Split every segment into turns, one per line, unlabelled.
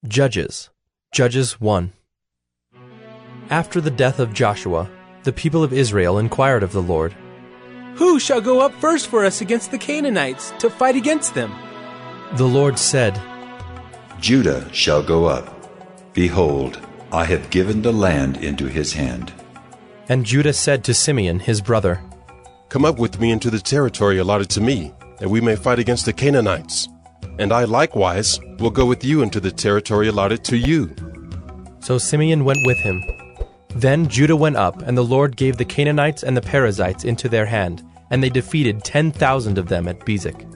Judges 1. After the death of Joshua, the people of Israel inquired of the Lord,
"Who shall go up first for us against the Canaanites to fight against them?"
The Lord said,
Judah shall go up. Behold, I have given the land into his hand.
And Judah said to Simeon his brother,
Come up with me into the territory allotted to me, that we may fight against the Canaanites. And I likewise will go with you into the territory allotted to you.
So Simeon went with him. Then Judah went up, and the Lord gave the Canaanites and the Perizzites into their hand, and they defeated 10,000 of them at Bezek.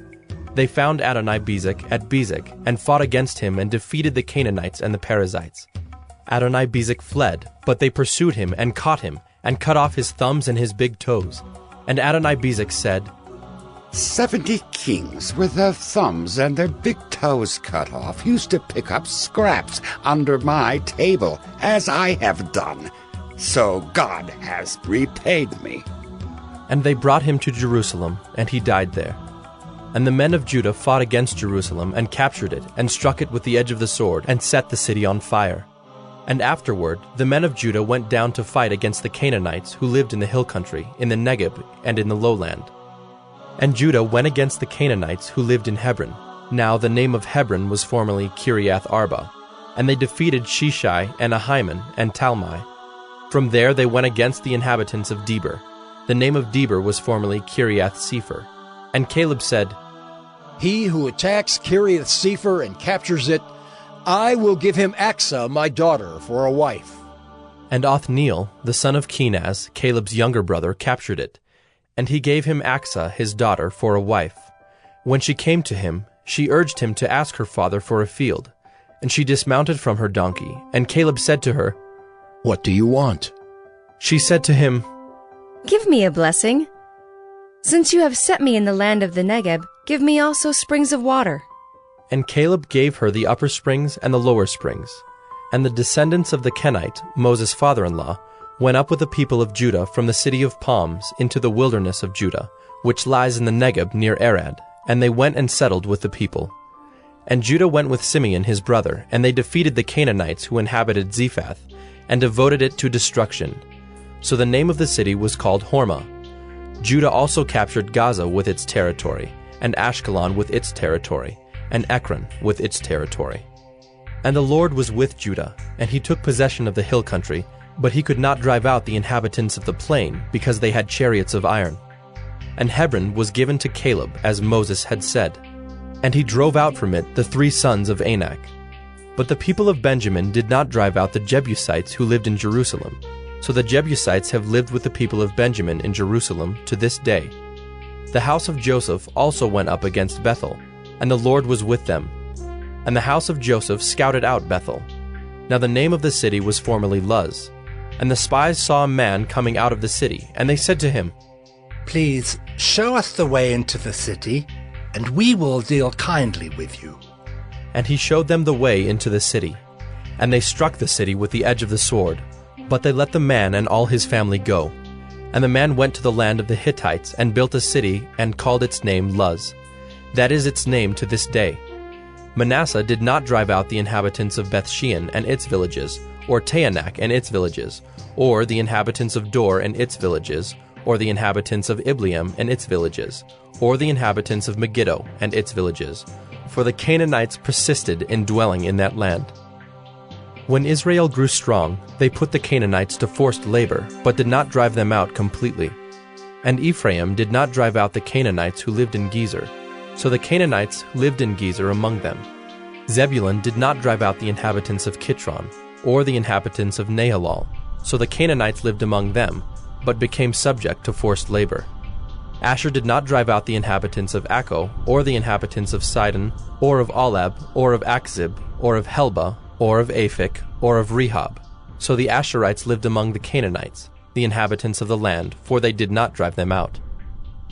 They found Adoni-Bezek at Bezek, and fought against him, and defeated the Canaanites and the Perizzites. Adoni-Bezek fled, but they pursued him, and caught him, and cut off his thumbs and his big toes. And Adoni-Bezek said,
70 kings with their thumbs and their big toes cut off used to pick up scraps under my table, as I have done. So God has repaid me.
And they brought him to Jerusalem, and he died there. And the men of Judah fought against Jerusalem, and captured it, and struck it with the edge of the sword, and set the city on fire. And afterward the men of Judah went down to fight against the Canaanites who lived in the hill country, in the Negeb, and in the lowland. And Judah went against the Canaanites who lived in Hebron. Now the name of Hebron was formerly Kiriath Arba. And they defeated Sheshai, and Ahiman, and Talmai. From there they went against the inhabitants of Debir. The name of Debir was formerly Kiriath Sepher. And Caleb said,
He who attacks Kiriath Sepher and captures it, I will give him Achsah, my daughter, for a wife.
And Othniel, the son of Kenaz, Caleb's younger brother, captured it. And he gave him Achsah, his daughter, for a wife. When she came to him, she urged him to ask her father for a field. And she dismounted from her donkey, and Caleb said to her,
What do you want?
She said to him,
Give me a blessing. Since you have set me in the land of the Negeb, give me also springs of water.
And Caleb gave her the upper springs and the lower springs. And the descendants of the Kenite, Moses' father-in-law, went up with the people of Judah from the city of palms into the wilderness of Judah, which lies in the Negeb near Arad, and they went and settled with the people. And Judah went with Simeon his brother, and they defeated the Canaanites who inhabited Zephath, and devoted it to destruction. So the name of the city was called Hormah. Judah also captured Gaza with its territory, and Ashkelon with its territory, and Ekron with its territory. And the Lord was with Judah, and he took possession of the hill country, but he could not drive out the inhabitants of the plain, because they had chariots of iron. And Hebron was given to Caleb, as Moses had said. And he drove out from it the 3 sons of Anak. But the people of Benjamin did not drive out the Jebusites who lived in Jerusalem. So the Jebusites have lived with the people of Benjamin in Jerusalem to this day. The house of Joseph also went up against Bethel, and the Lord was with them. And the house of Joseph scouted out Bethel. Now the name of the city was formerly Luz. And the spies saw a man coming out of the city, and they said to him,
Please show us the way into the city, and we will deal kindly with you.
And he showed them the way into the city. And they struck the city with the edge of the sword, but they let the man and all his family go. And the man went to the land of the Hittites, and built a city, and called its name Luz. That is its name to this day. Manasseh did not drive out the inhabitants of Bethshean and its villages, or Taanach and its villages, or the inhabitants of Dor and its villages, or the inhabitants of Ibleam and its villages, or the inhabitants of Megiddo and its villages, for the Canaanites persisted in dwelling in that land. When Israel grew strong, they put the Canaanites to forced labor, but did not drive them out completely. And Ephraim did not drive out the Canaanites who lived in Gezer, so the Canaanites lived in Gezer among them. Zebulun did not drive out the inhabitants of Kitron, or the inhabitants of Nahalal, so the Canaanites lived among them, but became subject to forced labor. Asher did not drive out the inhabitants of Akko, or the inhabitants of Sidon, or of Alab, or of Achzib, or of Helba, or of Aphik, or of Rehob. So the Asherites lived among the Canaanites, the inhabitants of the land, for they did not drive them out.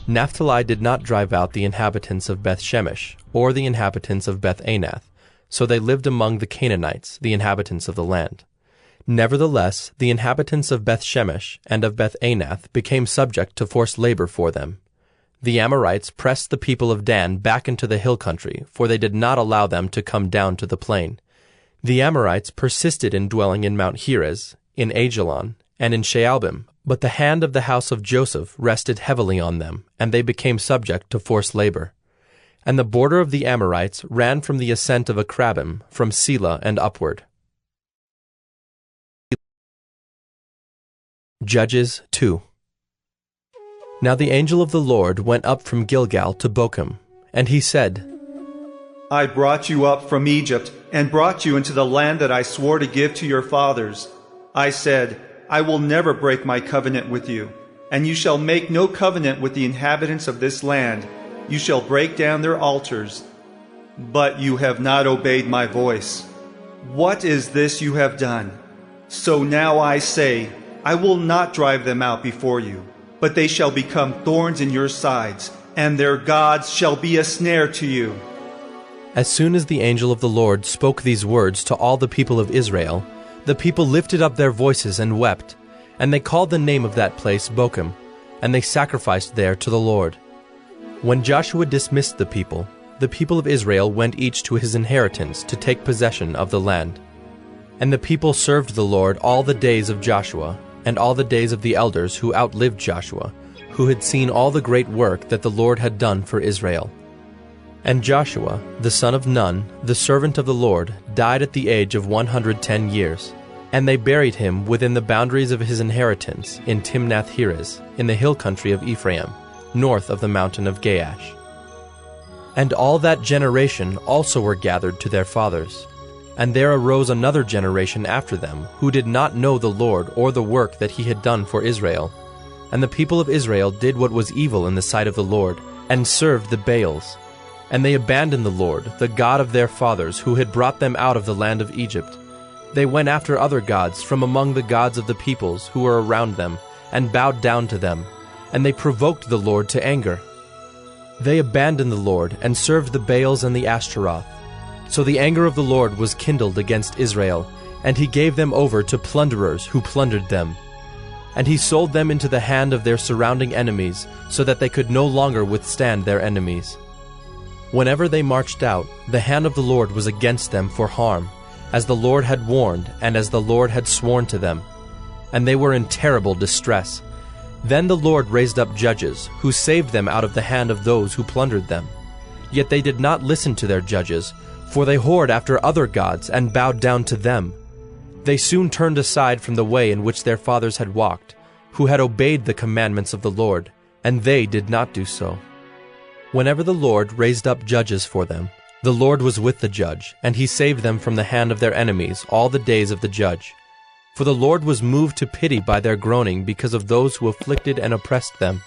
Naphtali did not drive out the inhabitants of Beth-Shemesh, or the inhabitants of Beth-Anath, so they lived among the Canaanites, the inhabitants of the land. Nevertheless, the inhabitants of Beth-Shemesh and of Beth-Anath became subject to forced labor for them. The Amorites pressed the people of Dan back into the hill country, for they did not allow them to come down to the plain. The Amorites persisted in dwelling in Mount Heres, in Ajalon, and in Shaalbim, but the hand of the house of Joseph rested heavily on them, and they became subject to forced labor. And the border of the Amorites ran from the ascent of Akrabim, from Selah and upward. Judges 2. Now the angel of the Lord went up from Gilgal to Bochim, and he said,
I brought you up from Egypt, and brought you into the land that I swore to give to your fathers. I said, I will never break my covenant with you, and you shall make no covenant with the inhabitants of this land. You shall break down their altars. But you have not obeyed my voice. What is this you have done? So now I say, I will not drive them out before you, but they shall become thorns in your sides, and their gods shall be a snare to you.
As soon as the angel of the Lord spoke these words to all the people of Israel, the people lifted up their voices and wept, and they called the name of that place Bochim, and they sacrificed there to the Lord. When Joshua dismissed the people of Israel went each to his inheritance to take possession of the land. And the people served the Lord all the days of Joshua, and all the days of the elders who outlived Joshua, who had seen all the great work that the Lord had done for Israel. And Joshua, the son of Nun, the servant of the Lord, died at the age of 110 years. And they buried him within the boundaries of his inheritance in Timnath-Heres, in the hill country of Ephraim, north of the mountain of Gaash. And all that generation also were gathered to their fathers. And there arose another generation after them, who did not know the Lord or the work that he had done for Israel. And the people of Israel did what was evil in the sight of the Lord, and served the Baals. And they abandoned the Lord, the God of their fathers, who had brought them out of the land of Egypt. They went after other gods from among the gods of the peoples who were around them, and bowed down to them, and they provoked the Lord to anger. They abandoned the Lord, and served the Baals and the Ashtaroth. So the anger of the Lord was kindled against Israel, and he gave them over to plunderers who plundered them. And he sold them into the hand of their surrounding enemies, so that they could no longer withstand their enemies. Whenever they marched out, the hand of the Lord was against them for harm, as the Lord had warned, and as the Lord had sworn to them. And they were in terrible distress. Then the Lord raised up judges, who saved them out of the hand of those who plundered them. Yet they did not listen to their judges, for they whored after other gods and bowed down to them. They soon turned aside from the way in which their fathers had walked, who had obeyed the commandments of the Lord, and they did not do so. Whenever the Lord raised up judges for them, the Lord was with the judge, and he saved them from the hand of their enemies all the days of the judge. For the Lord was moved to pity by their groaning because of those who afflicted and oppressed them.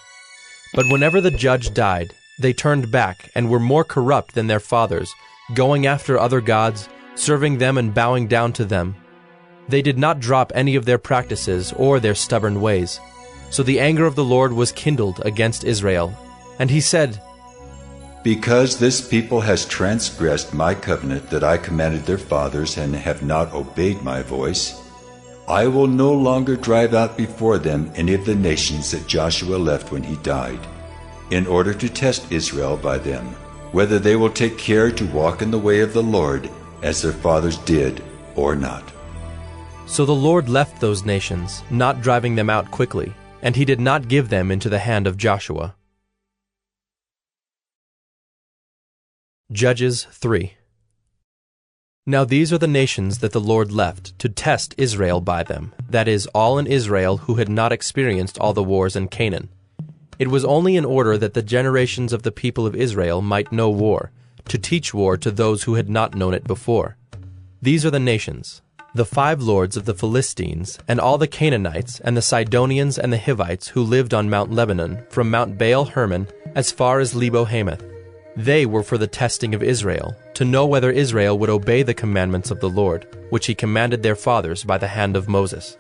But whenever the judge died, they turned back and were more corrupt than their fathers, going after other gods, serving them and bowing down to them. They did not drop any of their practices or their stubborn ways. So the anger of the Lord was kindled against Israel. And he said,
Because this people has transgressed my covenant that I commanded their fathers and have not obeyed my voice, I will no longer drive out before them any of the nations that Joshua left when he died, in order to test Israel by them, whether they will take care to walk in the way of the Lord as their fathers did or not.
So the Lord left those nations, not driving them out quickly, and he did not give them into the hand of Joshua. Judges 3. Now these are the nations that the Lord left to test Israel by them, that is, all in Israel who had not experienced all the wars in Canaan. It was only in order that the generations of the people of Israel might know war, to teach war to those who had not known it before. These are the nations: the 5 lords of the Philistines, and all the Canaanites, and the Sidonians and the Hivites who lived on Mount Lebanon, from Mount Baal Hermon as far as Lebo-Hamath. They were for the testing of Israel, to know whether Israel would obey the commandments of the Lord, which he commanded their fathers by the hand of Moses.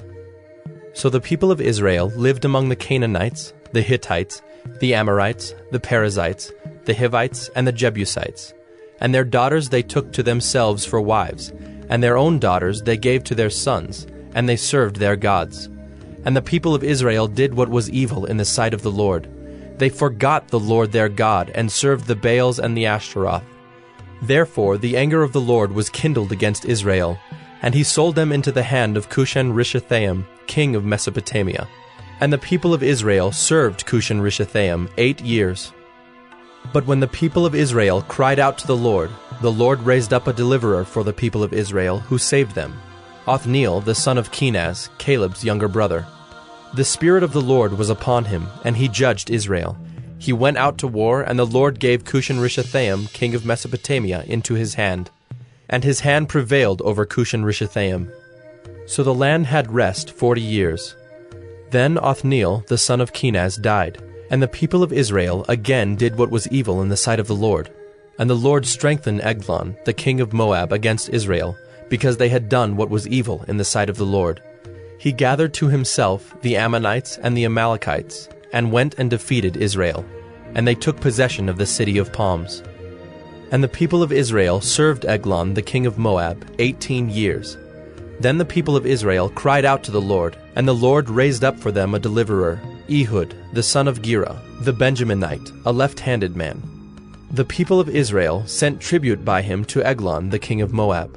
So the people of Israel lived among the Canaanites, the Hittites, the Amorites, the Perizzites, the Hivites, and the Jebusites. And their daughters they took to themselves for wives, and their own daughters they gave to their sons, and they served their gods. And the people of Israel did what was evil in the sight of the Lord. They forgot the Lord their God, and served the Baals and the Ashtaroth. Therefore the anger of the Lord was kindled against Israel, and he sold them into the hand of Cushan-Rishathaim, king of Mesopotamia. And the people of Israel served Cushan-Rishathaim 8 years. But when the people of Israel cried out to the Lord raised up a deliverer for the people of Israel, who saved them, Othniel the son of Kenaz, Caleb's younger brother. The Spirit of the Lord was upon him, and he judged Israel. He went out to war, and the Lord gave Cushan-Rishathaim, king of Mesopotamia, into his hand. And his hand prevailed over Cushan-Rishathaim. So the land had rest 40 years. Then Othniel the son of Kenaz died, and the people of Israel again did what was evil in the sight of the Lord. And the Lord strengthened Eglon, the king of Moab, against Israel, because they had done what was evil in the sight of the Lord. He gathered to himself the Ammonites and the Amalekites, and went and defeated Israel, and they took possession of the city of palms. And the people of Israel served Eglon the king of Moab 18 years. Then the people of Israel cried out to the Lord, and the Lord raised up for them a deliverer, Ehud the son of Gera, the Benjaminite, a left-handed man. The people of Israel sent tribute by him to Eglon the king of Moab.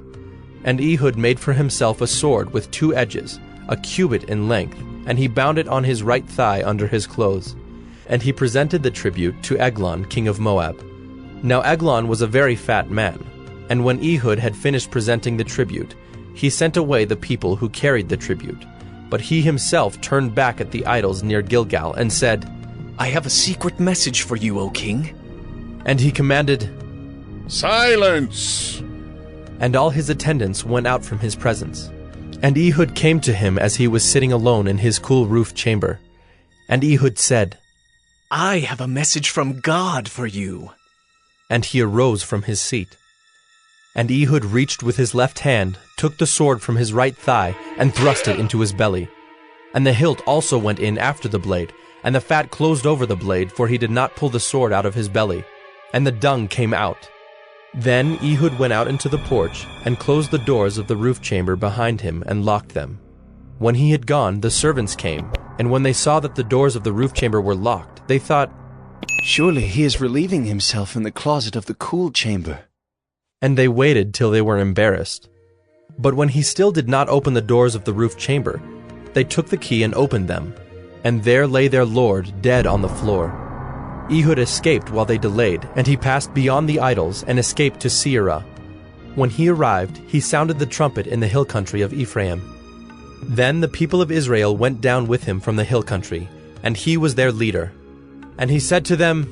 And Ehud made for himself a sword with 2 edges, a cubit in length, and he bound it on his right thigh under his clothes. And he presented the tribute to Eglon king of Moab. Now Eglon was a very fat man, and when Ehud had finished presenting the tribute, he sent away the people who carried the tribute. But he himself turned back at the idols near Gilgal and said,
I have a secret message for you, O king.
And he commanded,
Silence!
And all his attendants went out from his presence. And Ehud came to him as he was sitting alone in his cool roof chamber. And Ehud said,
I have a message from God for you.
And he arose from his seat. And Ehud reached with his left hand, took the sword from his right thigh, and thrust it into his belly. And the hilt also went in after the blade, and the fat closed over the blade, for he did not pull the sword out of his belly. And the dung came out. Then Ehud went out into the porch, and closed the doors of the roof chamber behind him, and locked them. When he had gone, the servants came, and when they saw that the doors of the roof chamber were locked, they thought,
Surely he is relieving himself in the closet of the cool chamber.
And they waited till they were embarrassed. But when he still did not open the doors of the roof chamber, they took the key and opened them, and there lay their lord dead on the floor. Ehud escaped while they delayed, and he passed beyond the idols and escaped to Seirah. When he arrived, he sounded the trumpet in the hill country of Ephraim. Then the people of Israel went down with him from the hill country, and he was their leader. And he said to them,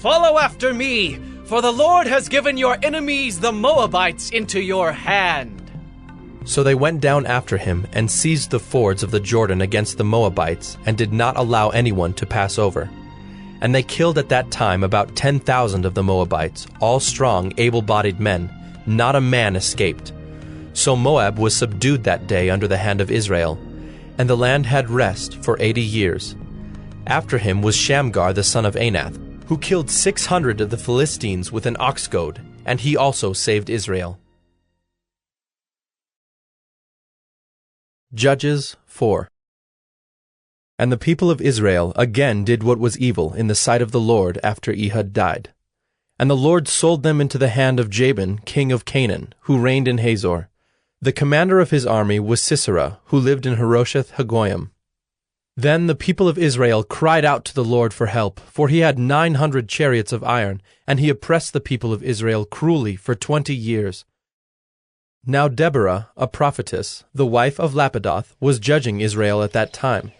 Follow after me, for the Lord has given your enemies the Moabites into your hand.
So they went down after him and seized the fords of the Jordan against the Moabites, and did not allow anyone to pass over. And they killed at that time about 10,000 of the Moabites, all strong, able-bodied men. Not a man escaped. So Moab was subdued that day under the hand of Israel, and the land had rest for 80 years. After him was Shamgar the son of Anath, who killed 600 of the Philistines with an ox goad, and he also saved Israel. Judges 4. And the people of Israel again did what was evil in the sight of the Lord after Ehud died. And the Lord sold them into the hand of Jabin, king of Canaan, who reigned in Hazor. The commander of his army was Sisera, who lived in Harosheth Hagoyim. Then the people of Israel cried out to the Lord for help, for he had 900 chariots of iron, and he oppressed the people of Israel cruelly for 20 years. Now Deborah, a prophetess, the wife of Lapidoth, was judging Israel at that time.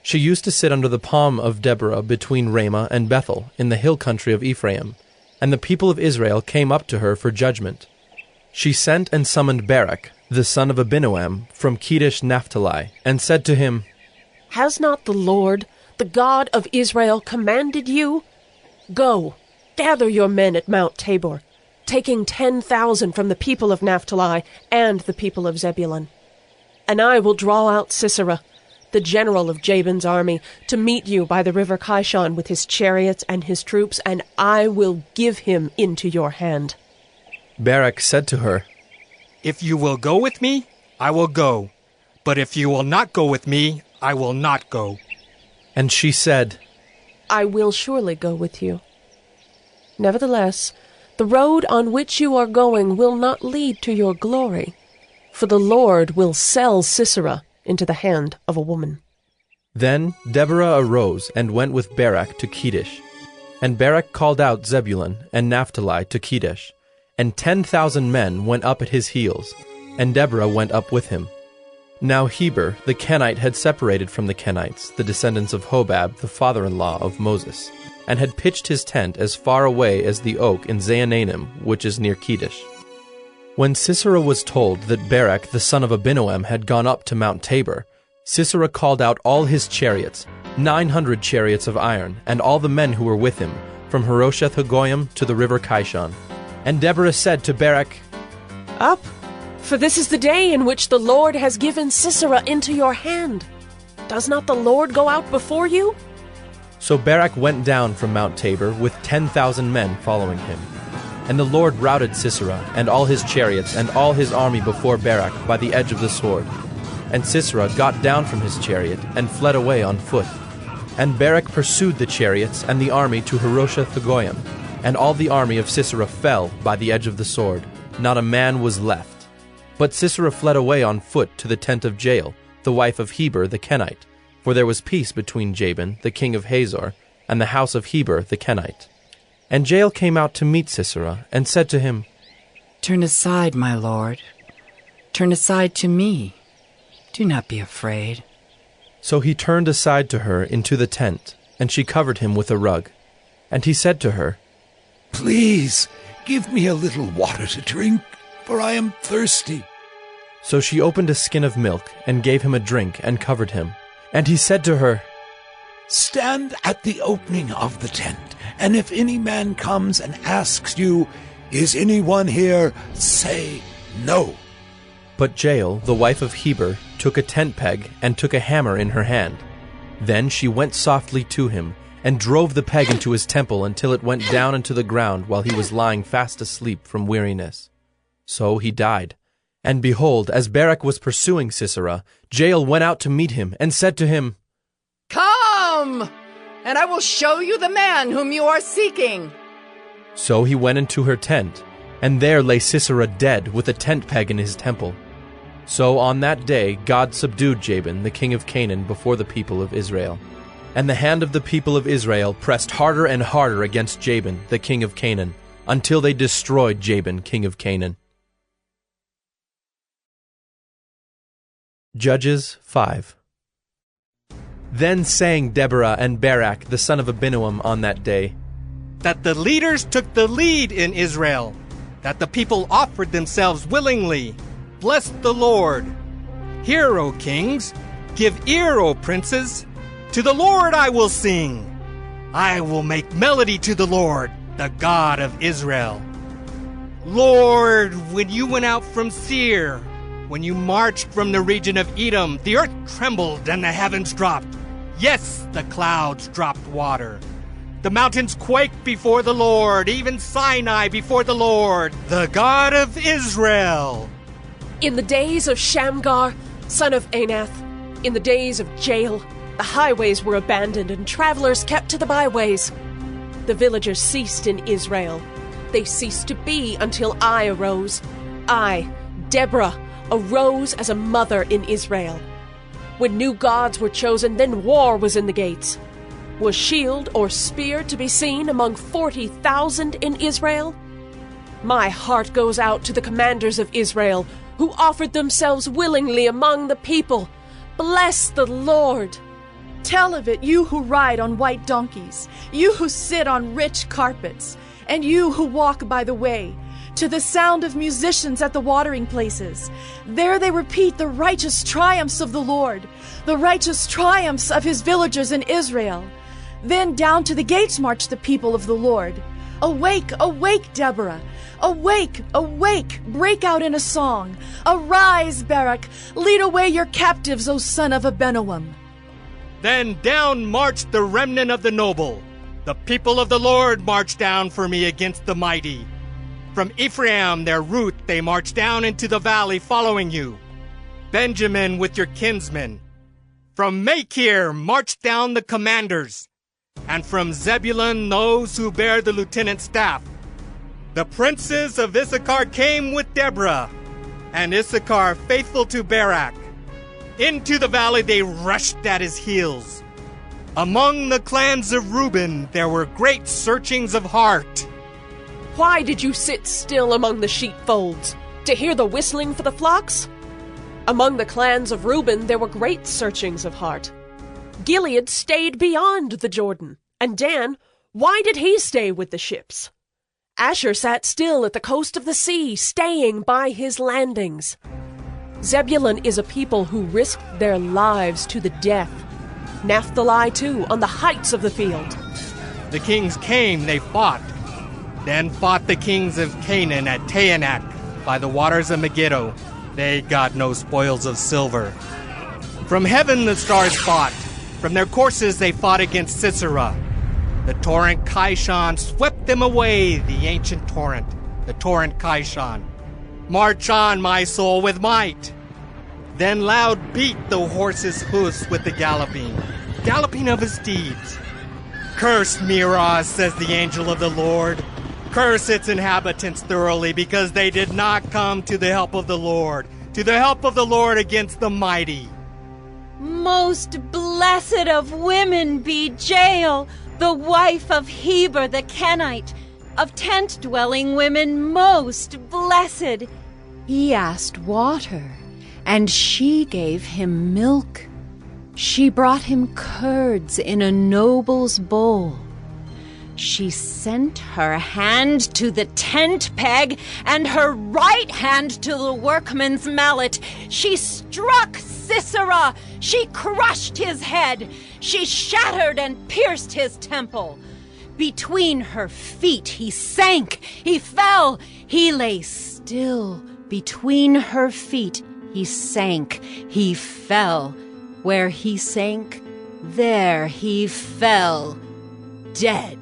She used to sit under the palm of Deborah between Ramah and Bethel, in the hill country of Ephraim, and the people of Israel came up to her for judgment. She sent and summoned Barak, the son of Abinoam, from Kedesh Naphtali, and said to him,
Has not the Lord, the God of Israel, commanded you? Go, gather your men at Mount Tabor, taking 10,000 from the people of Naphtali and the people of Zebulun. And I will draw out Sisera, the general of Jabin's army, to meet you by the river Kishon with his chariots and his troops, and I will give him into your hand.
Barak said to her,
If you will go with me, I will go. But if you will not go with me, I will not go.
And she said,
I will surely go with you. Nevertheless, the The road on which you are going will not lead to your glory, for the Lord will sell Sisera into the hand of a woman."
Then Deborah arose and went with Barak to Kedesh. And Barak called out Zebulun and Naphtali to Kedesh, and 10,000 men went up at his heels, and Deborah went up with him. Now Heber the Kenite had separated from the Kenites, the descendants of Hobab, the father-in-law of Moses, and had pitched his tent as far away as the oak in Zaanannim, which is near Kedesh. When Sisera was told that Barak the son of Abinoam had gone up to Mount Tabor, Sisera called out all his chariots, 900 chariots of iron, and all the men who were with him, from Harosheth-Hagoyim to the river Kishon. And Deborah said to Barak,
"Up, for this is the day in which the Lord has given Sisera into your hand. Does not the Lord go out before you?"
So Barak went down from Mount Tabor with 10,000 men following him. And the Lord routed Sisera and all his chariots and all his army before Barak by the edge of the sword. And Sisera got down from his chariot and fled away on foot. And Barak pursued the chariots and the army to Harosheth-Hagoyim, and all the army of Sisera fell by the edge of the sword. Not a man was left. But Sisera fled away on foot to the tent of Jael, the wife of Heber the Kenite, for there was peace between Jabin, the king of Hazor, and the house of Heber the Kenite. And Jael came out to meet Sisera, and said to him,
"Turn aside, my lord. Turn aside to me. Do not be afraid."
So he turned aside to her into the tent, and she covered him with a rug. And he said to her,
"Please, give me a little water to drink, for I am thirsty."
So she opened a skin of milk, and gave him a drink, and covered him. And he said to her,
"Stand at the opening of the tent, and if any man comes and asks you, 'Is anyone here?' say, 'No.'"
But Jael, the wife of Heber, took a tent peg and took a hammer in her hand. Then she went softly to him, and drove the peg into his temple until it went down into the ground while he was lying fast asleep from weariness. So he died. And behold, as Barak was pursuing Sisera, Jael went out to meet him, and said to him,
"Come, and I will show you the man whom you are seeking."
So he went into her tent, and there lay Sisera dead with a tent peg in his temple. So on that day God subdued Jabin, the king of Canaan, before the people of Israel. And the hand of the people of Israel pressed harder and harder against Jabin, the king of Canaan, until they destroyed Jabin, king of Canaan. Judges 5. Then sang Deborah and Barak, the son of Abinoam, on that day,
"That the leaders took the lead in Israel, that the people offered themselves willingly. Bless the Lord. Hear, O kings, give ear, O princes. To the Lord I will sing. I will make melody to the Lord, the God of Israel. Lord, when you went out from Seir, when you marched from the region of Edom, the earth trembled and the heavens dropped. Yes, the clouds dropped water. The mountains quaked before the Lord, even Sinai before the Lord, the God of Israel."
In the days of Shamgar, son of Anath, in the days of Jael, the highways were abandoned and travelers kept to the byways. The villagers ceased in Israel. They ceased to be until I arose. I, Deborah, arose as a mother in Israel. When new gods were chosen, then war was in the gates. Was shield or spear to be seen among 40,000 in Israel? My heart goes out to the commanders of Israel, who offered themselves willingly among the people. Bless the Lord.
Tell of it, you who ride on white donkeys, you who sit on rich carpets, and you who walk by the way, to the sound of musicians at the watering places. There they repeat the righteous triumphs of the Lord, the righteous triumphs of his villagers in Israel. Then down to the gates march the people of the Lord. Awake, awake, Deborah! Awake, awake! Break out in a song. Arise, Barak! Lead away your captives, O son of Abinoam!
Then down marched the remnant of the noble. The people of the Lord marched down for me against the mighty. From Ephraim, their root, they marched down into the valley following you. Benjamin with your kinsmen. From Machir marched down the commanders. And from Zebulun those who bear the lieutenant's staff. The princes of Issachar came with Deborah, and Issachar faithful to Barak. Into the valley they rushed at his heels. Among the clans of Reuben there were great searchings of heart.
Why did you sit still among the sheepfolds, to hear the whistling for the flocks? Among the clans of Reuben there were great searchings of heart. Gilead stayed beyond the Jordan, and Dan, why did he stay with the ships? Asher sat still at the coast of the sea, staying by his landings. Zebulun is a people who risked their lives to the death. Naphtali, too, on the heights of the field.
The kings came, they fought. Then fought the kings of Canaan at Taanach by the waters of Megiddo. They got no spoils of silver. From heaven the stars fought. From their courses they fought against Sisera. The torrent Kishon swept them away, the ancient torrent, the torrent Kishon. March on, my soul, with might. Then loud beat the horse's hoofs with the galloping of his steeds. Curse Meroz, says the angel of the Lord. Curse its inhabitants thoroughly, because they did not come to the help of the Lord against the mighty.
Most blessed of women be Jael, the wife of Heber the Kenite. Of tent-dwelling women most blessed.
He asked water, and she gave him milk. She brought him curds in a noble's bowl. She sent her hand to the tent peg and her right hand to the workman's mallet. She struck Sisera. She crushed his head. She shattered and pierced his temple. Between her feet he sank. He fell. He lay still. Between her feet he sank. He fell. Where he sank, there he fell, dead.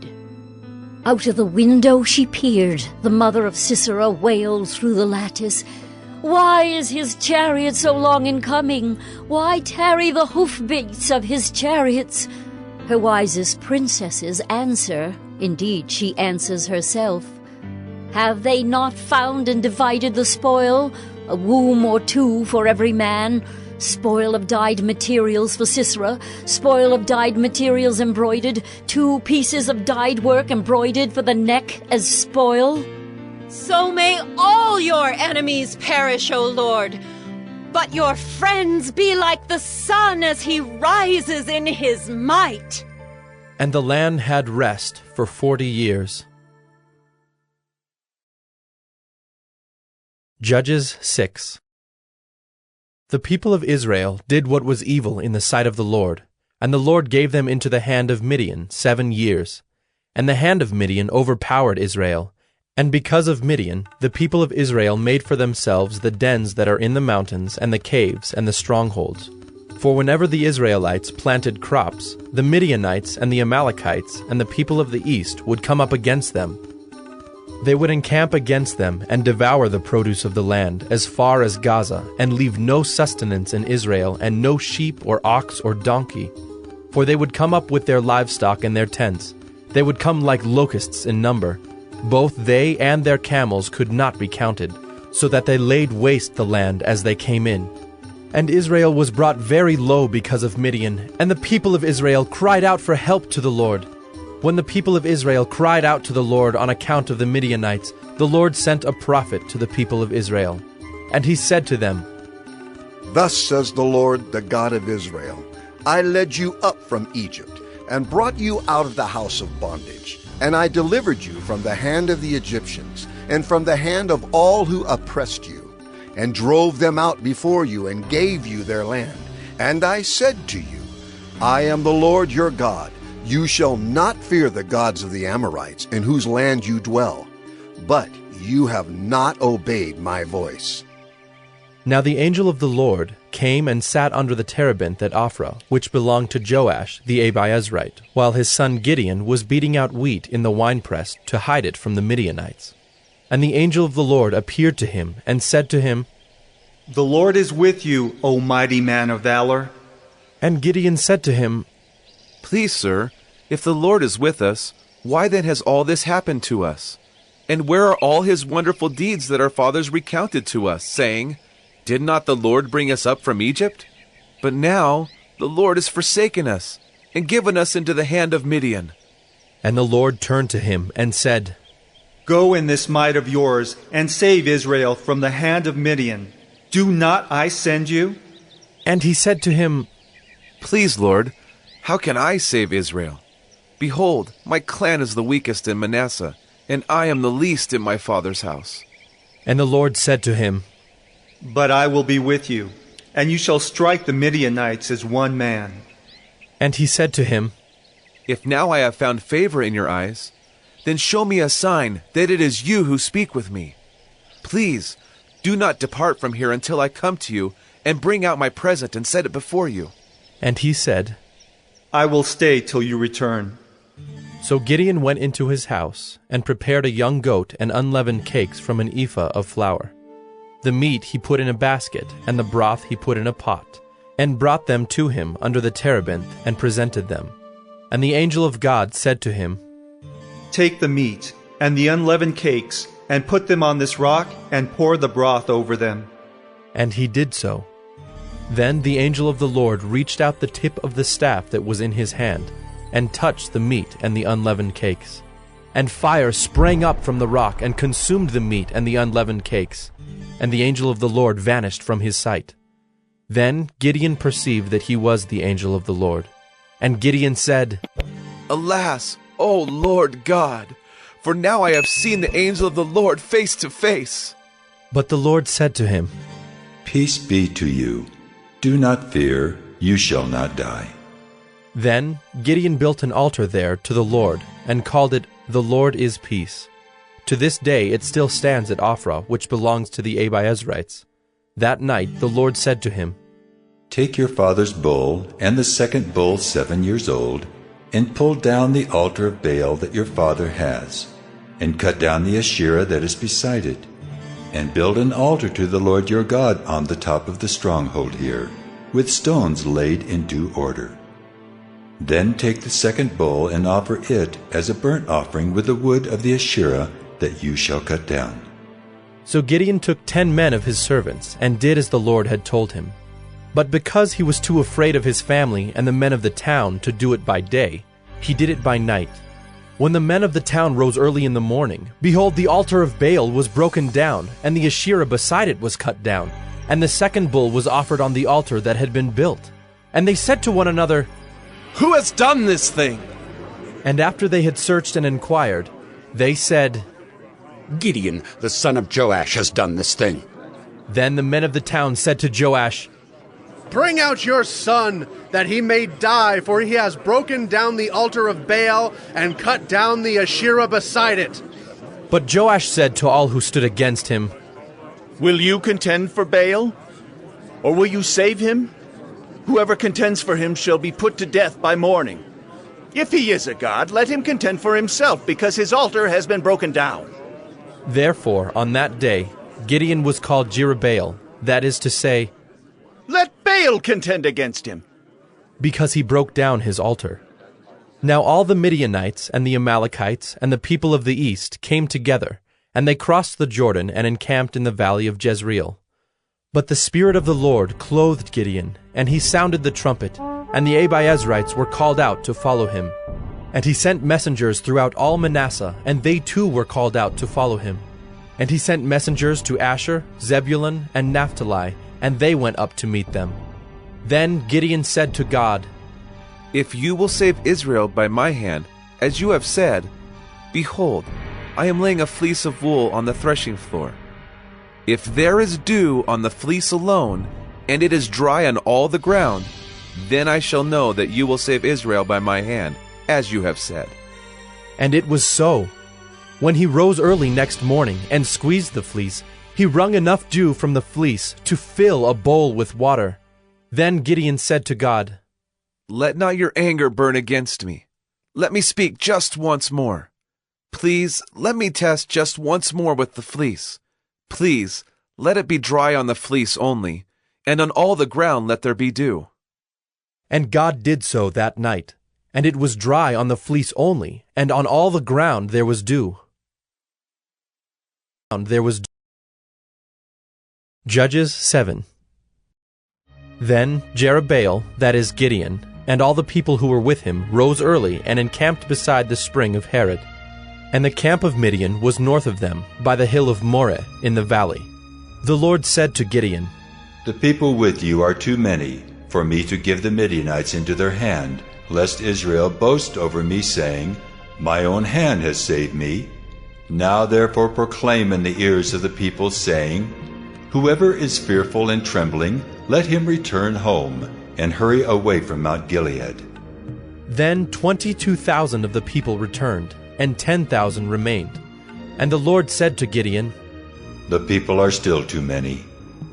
Out of the window she peered. The mother of Sisera wailed through the lattice. Why is his chariot so long in coming? Why tarry the hoofbeats of his chariots? Her wisest princesses answer. Indeed, she answers herself. Have they not found and divided the spoil? A womb or two for every man. Spoil of dyed materials for Sisera, spoil of dyed materials embroidered, 2 pieces of dyed work embroidered for the neck as spoil.
So may all your enemies perish, O Lord, but your friends be like the sun as he rises in his might.
And the land had rest for 40 years. Judges 6. The people of Israel did what was evil in the sight of the Lord, and the Lord gave them into the hand of Midian 7 years. And the hand of Midian overpowered Israel. And because of Midian, the people of Israel made for themselves the dens that are in the mountains, and the caves, and the strongholds. For whenever the Israelites planted crops, the Midianites and the Amalekites and the people of the east would come up against them. They would encamp against them and devour the produce of the land as far as Gaza, and leave no sustenance in Israel, and no sheep or ox or donkey. For they would come up with their livestock and their tents. They would come like locusts in number. Both they and their camels could not be counted, so that they laid waste the land as they came in. And Israel was brought very low because of Midian, and the people of Israel cried out for help to the Lord. When the people of Israel cried out to the Lord on account of the Midianites, the Lord sent a prophet to the people of Israel. And he said to them,
Thus says the Lord, the God of Israel, I led you up from Egypt, and brought you out of the house of bondage. And I delivered you from the hand of the Egyptians, and from the hand of all who oppressed you, and drove them out before you, and gave you their land. And I said to you, I am the Lord your God. You shall not fear the gods of the Amorites, in whose land you dwell. But you have not obeyed my voice.
Now the angel of the Lord came and sat under the terebinth at Ophrah, which belonged to Joash the Abiezrite, while his son Gideon was beating out wheat in the winepress to hide it from the Midianites. And the angel of the Lord appeared to him and said to him,
The Lord is with you, O mighty man of valor.
And Gideon said to him,
Please, sir, if the Lord is with us, why then has all this happened to us?
And where are all his wonderful deeds that our fathers recounted to us, saying, 'Did not the Lord bring us up from Egypt?' But now the Lord has forsaken us, and given us into the hand of Midian."
And the Lord turned to him and said,
"Go in this might of yours, and save Israel from the hand of Midian. Do not I send you?"
And he said to him,
"Please, Lord, how can I save Israel? Behold, my clan is the weakest in Manasseh, and I am the least in my father's house."
And the Lord said to him,
"But I will be with you, and you shall strike the Midianites as one man."
And he said to him,
"If now I have found favor in your eyes, then show me a sign that it is you who speak with me. Please, do not depart from here until I come to you and bring out my present and set it before you."
And he said,
"I will stay till you return."
So Gideon went into his house, and prepared a young goat and unleavened cakes from an ephah of flour. The meat he put in a basket, and the broth he put in a pot, and brought them to him under the terebinth, and presented them. And the angel of God said to him,
"Take the meat and the unleavened cakes, and put them on this rock, and pour the broth over them."
And he did so. Then the angel of the Lord reached out the tip of the staff that was in his hand, and touched the meat and the unleavened cakes. And fire sprang up from the rock, and consumed the meat and the unleavened cakes. And the angel of the Lord vanished from his sight. Then Gideon perceived that he was the angel of the Lord. And Gideon said,
"Alas, O Lord God, for now I have seen the angel of the Lord face to face."
But the Lord said to him,
"Peace be to you. Do not fear, you shall not die."
Then Gideon built an altar there to the Lord, and called it, "The Lord is Peace." To this day it still stands at Ophrah, which belongs to the Abiezrites. That night the Lord said to him,
"Take your father's bull, and the second bull 7 years old, and pull down the altar of Baal that your father has, and cut down the Asherah that is beside it, and build an altar to the Lord your God on the top of the stronghold here, with stones laid in due order. Then take the second bull and offer it as a burnt offering with the wood of the Asherah that you shall cut down."
So Gideon took 10 men of his servants, and did as the Lord had told him. But because he was too afraid of his family and the men of the town to do it by day, he did it by night. When the men of the town rose early in the morning, behold, the altar of Baal was broken down, and the Asherah beside it was cut down, and the second bull was offered on the altar that had been built. And they said to one another,
"Who has done this thing?"
And after they had searched and inquired, they said,
"Gideon, the son of Joash, has done this thing."
Then the men of the town said to Joash,
"Bring out your son, that he may die, for he has broken down the altar of Baal and cut down the Asherah beside it."
But Joash said to all who stood against him,
"Will you contend for Baal? Or will you save him? Whoever contends for him shall be put to death by morning. If he is a god, let him contend for himself, because his altar has been broken down."
Therefore, on that day, Gideon was called Jerubbaal, that is to say,
"Let Baal contend against him,"
because he broke down his altar. Now all the Midianites and the Amalekites and the people of the east came together, and they crossed the Jordan and encamped in the valley of Jezreel. But the Spirit of the Lord clothed Gideon, and he sounded the trumpet, and the Abiezrites were called out to follow him. And he sent messengers throughout all Manasseh, and they too were called out to follow him. And he sent messengers to Asher, Zebulun, and Naphtali, and they went up to meet them. Then Gideon said to God,
"If you will save Israel by my hand, as you have said, behold, I am laying a fleece of wool on the threshing floor. If there is dew on the fleece alone, and it is dry on all the ground, then I shall know that you will save Israel by my hand, as you have said."
And it was so. When he rose early next morning and squeezed the fleece, he wrung enough dew from the fleece to fill a bowl with water. Then Gideon said to God,
"Let not your anger burn against me. Let me speak just once more. Please, let me test just once more with the fleece. Please, let it be dry on the fleece only, and on all the ground let there be dew."
And God did so that night, and it was dry on the fleece only, and on all the ground there was dew. there was Judges 7. Then Jerubbaal, that is Gideon, and all the people who were with him rose early and encamped beside the spring of Harod. And the camp of Midian was north of them, by the hill of Moreh in the valley. The Lord said to Gideon,
The people with you are too many for me to give the Midianites into their hand, lest Israel boast over me, saying, My own hand has saved me. Now therefore proclaim in the ears of the people, saying, Whoever is fearful and trembling, let him return home, and hurry away from Mount Gilead.
Then 22,000 of the people returned, and 10,000 remained. And the Lord said to Gideon,
The people are still too many.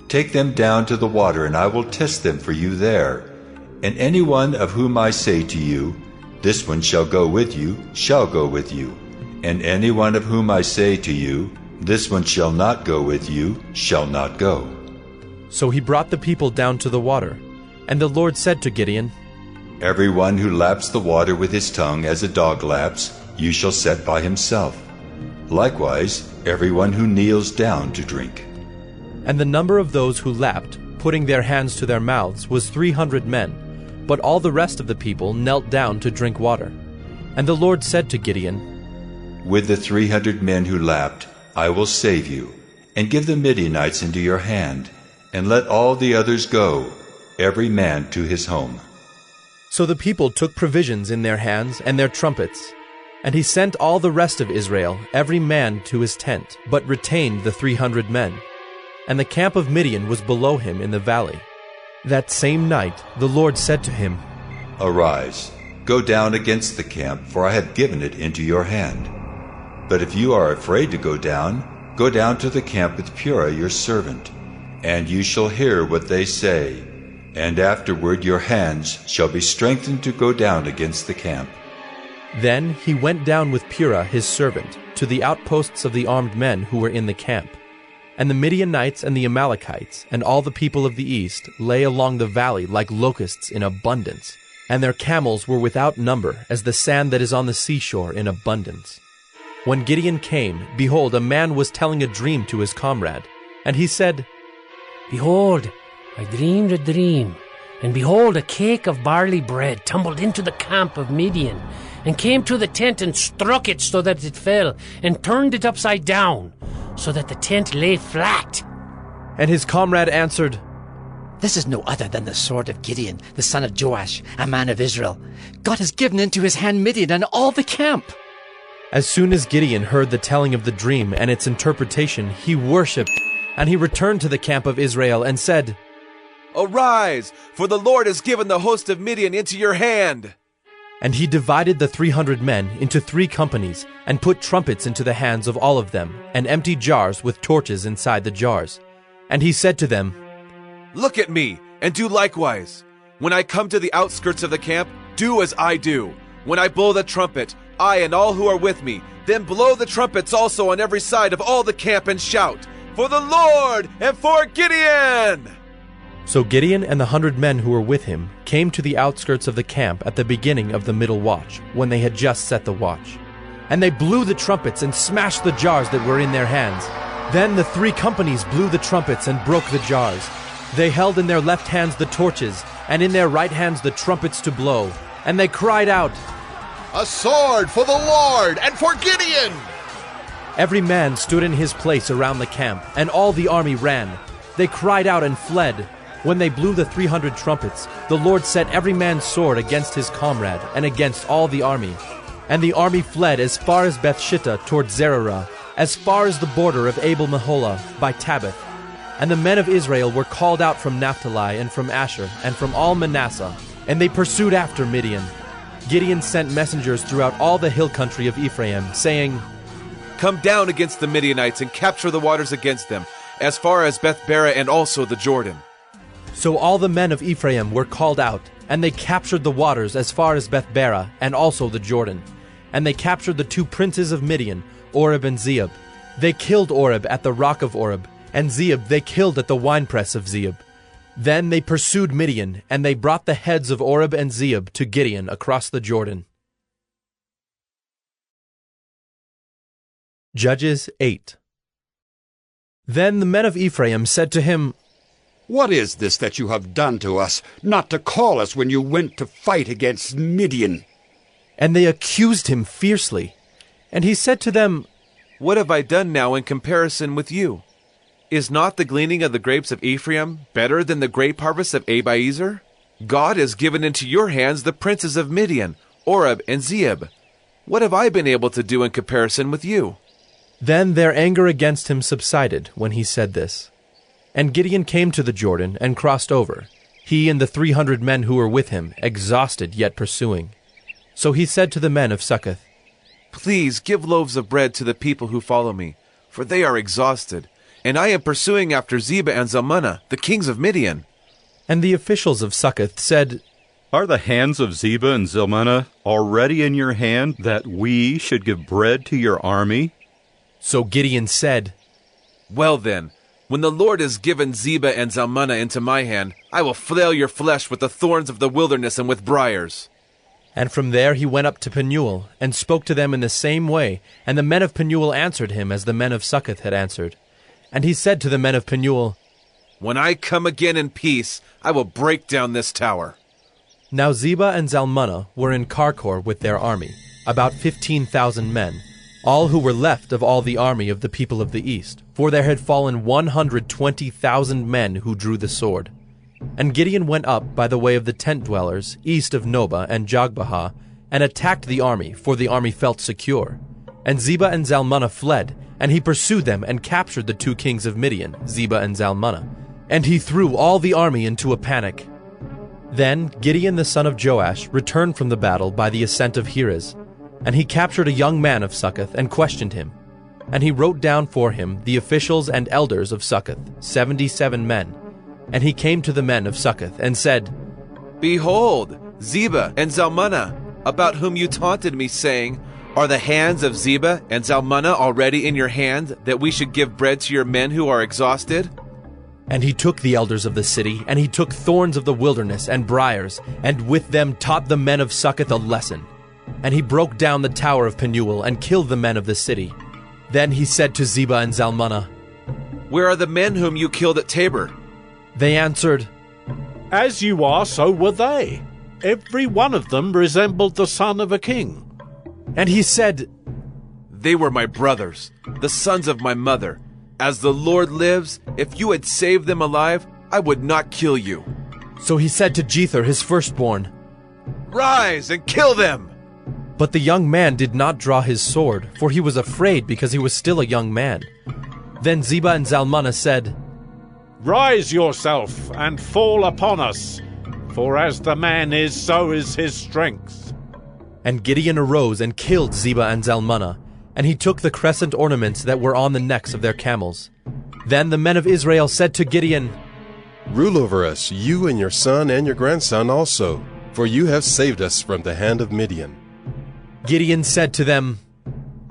Take them down to the water, and I will test them for you there. And anyone of whom I say to you, This one shall go with you, shall go with you. And anyone of whom I say to you, This one shall not go with you, shall not go.
So he brought the people down to the water. And the Lord said to Gideon,
Everyone who laps the water with his tongue as a dog laps, you shall set by himself. Likewise, everyone who kneels down to drink.
And the number of those who lapped, putting their hands to their mouths, was 300 men, but all the rest of the people knelt down to drink water. And the Lord said to Gideon,
With the 300 men who lapped, I will save you, and give the Midianites into your hand, and let all the others go, every man to his home.
So the people took provisions in their hands and their trumpets. And he sent all the rest of Israel, every man to his tent, but retained the 300 men. And the camp of Midian was below him in the valley. That same night the Lord said to him,
Arise, go down against the camp, for I have given it into your hand. But if you are afraid to go down to the camp with Purah your servant, and you shall hear what they say. And afterward your hands shall be strengthened to go down against the camp.
Then he went down with Purah his servant to the outposts of the armed men who were in the camp. And the Midianites and the Amalekites and all the people of the east lay along the valley like locusts in abundance, and their camels were without number as the sand that is on the seashore in abundance. When Gideon came, behold, a man was telling a dream to his comrade. And he said,
Behold, I dreamed a dream, and behold, a cake of barley bread tumbled into the camp of Midian, and came to the tent and struck it so that it fell, and turned it upside down, so that the tent lay flat.
And his comrade answered,
This is no other than the sword of Gideon, the son of Joash, a man of Israel. God has given into his hand Midian and all the camp.
As soon as Gideon heard the telling of the dream and its interpretation, he worshipped, and he returned to the camp of Israel and said,
Arise, for the Lord has given the host of Midian into your hand.
And he divided the 300 men into 3 companies, and put trumpets into the hands of all of them, and empty jars with torches inside the jars. And he said to them,
Look at me, and do likewise. When I come to the outskirts of the camp, do as I do. When I blow the trumpet, I and all who are with me, then blow the trumpets also on every side of all the camp, and shout, For the Lord and for Gideon!
So Gideon and the 100 men who were with him came to the outskirts of the camp at the beginning of the middle watch, when they had just set the watch. And they blew the trumpets and smashed the jars that were in their hands. Then the 3 companies blew the trumpets and broke the jars. They held in their left hands the torches, and in their right hands the trumpets to blow. And they cried out,
A sword for the Lord and for Gideon!
Every man stood in his place around the camp, and all the army ran. They cried out and fled. When they blew the 300 trumpets, the Lord set every man's sword against his comrade and against all the army. And the army fled as far as Bethshittah toward Zererah, as far as the border of Abel-Meholah by Tabbath. And the men of Israel were called out from Naphtali and from Asher and from all Manasseh, and they pursued after Midian. Gideon sent messengers throughout all the hill country of Ephraim, saying,
Come down against the Midianites and capture the waters against them, as far as Beth-barah and also the Jordan.
So all the men of Ephraim were called out, and they captured the waters as far as Beth-barah and also the Jordan. And they captured the 2 princes of Midian, Oreb and Zeeb. They killed Oreb at the rock of Oreb, and Zeeb they killed at the winepress of Zeeb. Then they pursued Midian, and they brought the heads of Oreb and Zeeb to Gideon across the Jordan. Judges 8. Then the men of Ephraim said to him,
What is this that you have done to us, not to call us when you went to fight against Midian?
And they accused him fiercely. And he said to them,
What have I done now in comparison with you? Is not the gleaning of the grapes of Ephraim better than the grape harvest of Abiezer? God has given into your hands the princes of Midian, Oreb and Zeeb. What have I been able to do in comparison with you?
Then their anger against him subsided when he said this. And Gideon came to the Jordan and crossed over, he and the 300 men who were with him, exhausted yet pursuing. So he said to the men of Succoth,
Please give loaves of bread to the people who follow me, for they are exhausted, and I am pursuing after Zebah and Zalmunna, the kings of Midian.
And the officials of Succoth said,
Are the hands of Zebah and Zalmunna already in your hand, that we should give bread to your army?
So Gideon said,
Well then, when the Lord has given Zebah and Zalmunna into my hand, I will flail your flesh with the thorns of the wilderness and with briars.
And from there he went up to Penuel, and spoke to them in the same way, and the men of Penuel answered him as the men of Succoth had answered. And he said to the men of Penuel,
When I come again in peace, I will break down this tower.
Now Zebah and Zalmunna were in Karkor with their army, about 15,000 men, all who were left of all the army of the people of the east, for there had fallen 120,000 men who drew the sword. And Gideon went up by the way of the tent dwellers, east of Nobah and Jogbehah, and attacked the army, for the army felt secure. And Zebah and Zalmunna fled, and he pursued them and captured the 2 kings of Midian, Zebah and Zalmunna. And he threw all the army into a panic. Then Gideon the son of Joash returned from the battle by the ascent of Heres, and he captured a young man of Succoth and questioned him. And he wrote down for him the officials and elders of Succoth, 77 men. And he came to the men of Succoth and said,
Behold, Zebah and Zalmunna, about whom you taunted me, saying, Are the hands of Zebah and Zalmunna already in your hand, that we should give bread to your men who are exhausted?
And he took the elders of the city, and he took thorns of the wilderness and briars, and with them taught the men of Succoth a lesson. And he broke down the tower of Penuel, and killed the men of the city. Then he said to Zebah and Zalmunna,
Where are the men whom you killed at Tabor?
They answered,
As you are, so were they. Every one of them resembled the son of a king.
And he said,
They were my brothers, the sons of my mother. As the Lord lives, if you had saved them alive, I would not kill you.
So he said to Jether his firstborn,
Rise and kill them!
But the young man did not draw his sword, for he was afraid because he was still a young man. Then Zebah and Zalmunna said,
Rise yourself and fall upon us, for as the man is, so is his strength.
And Gideon arose and killed Zebah and Zalmunna, and he took the crescent ornaments that were on the necks of their camels. Then the men of Israel said to Gideon,
Rule over us, you and your son and your grandson also, for you have saved us from the hand of Midian.
Gideon said to them,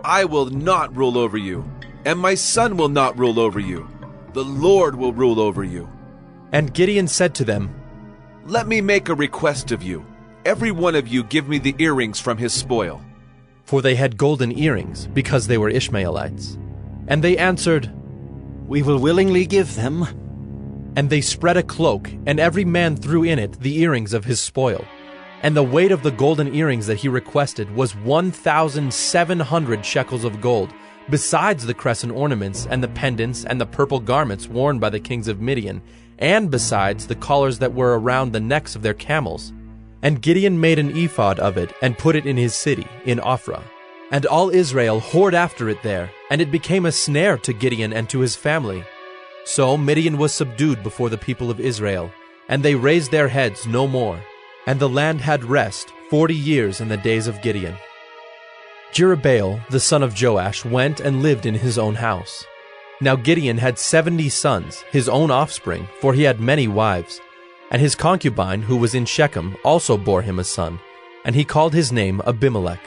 I will not rule over you, and my son will not rule over you. The Lord will rule over you.
And Gideon said to them,
Let me make a request of you. Every one of you give me the earrings from his spoil.
For they had golden earrings, because they were Ishmaelites. And they answered,
We will willingly give them.
And they spread a cloak, and every man threw in it the earrings of his spoil. And the weight of the golden earrings that he requested was 1,700 shekels of gold, besides the crescent ornaments and the pendants and the purple garments worn by the kings of Midian, and besides the collars that were around the necks of their camels. And Gideon made an ephod of it and put it in his city, in Ophrah. And all Israel whored after it there, and it became a snare to Gideon and to his family. So Midian was subdued before the people of Israel, and they raised their heads no more. And the land had rest 40 years in the days of Gideon. Jerubbaal, the son of Joash, went and lived in his own house. Now Gideon had 70 sons, his own offspring, for he had many wives. And his concubine, who was in Shechem, also bore him a son, and he called his name Abimelech.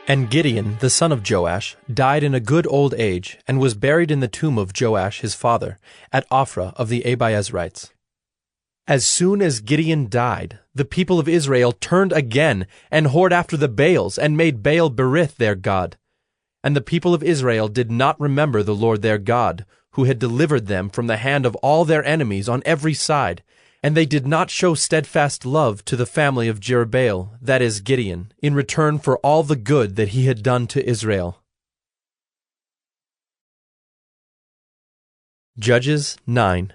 And Gideon, the son of Joash, died in a good old age, and was buried in the tomb of Joash his father, at Ophrah of the Abiezrites. As soon as Gideon died, the people of Israel turned again, and whored after the Baals, and made Baal Berith their god. And the people of Israel did not remember the Lord their God, who had delivered them from the hand of all their enemies on every side, and they did not show steadfast love to the family of Jerubbaal, that is, Gideon, in return for all the good that he had done to Israel. Judges 9.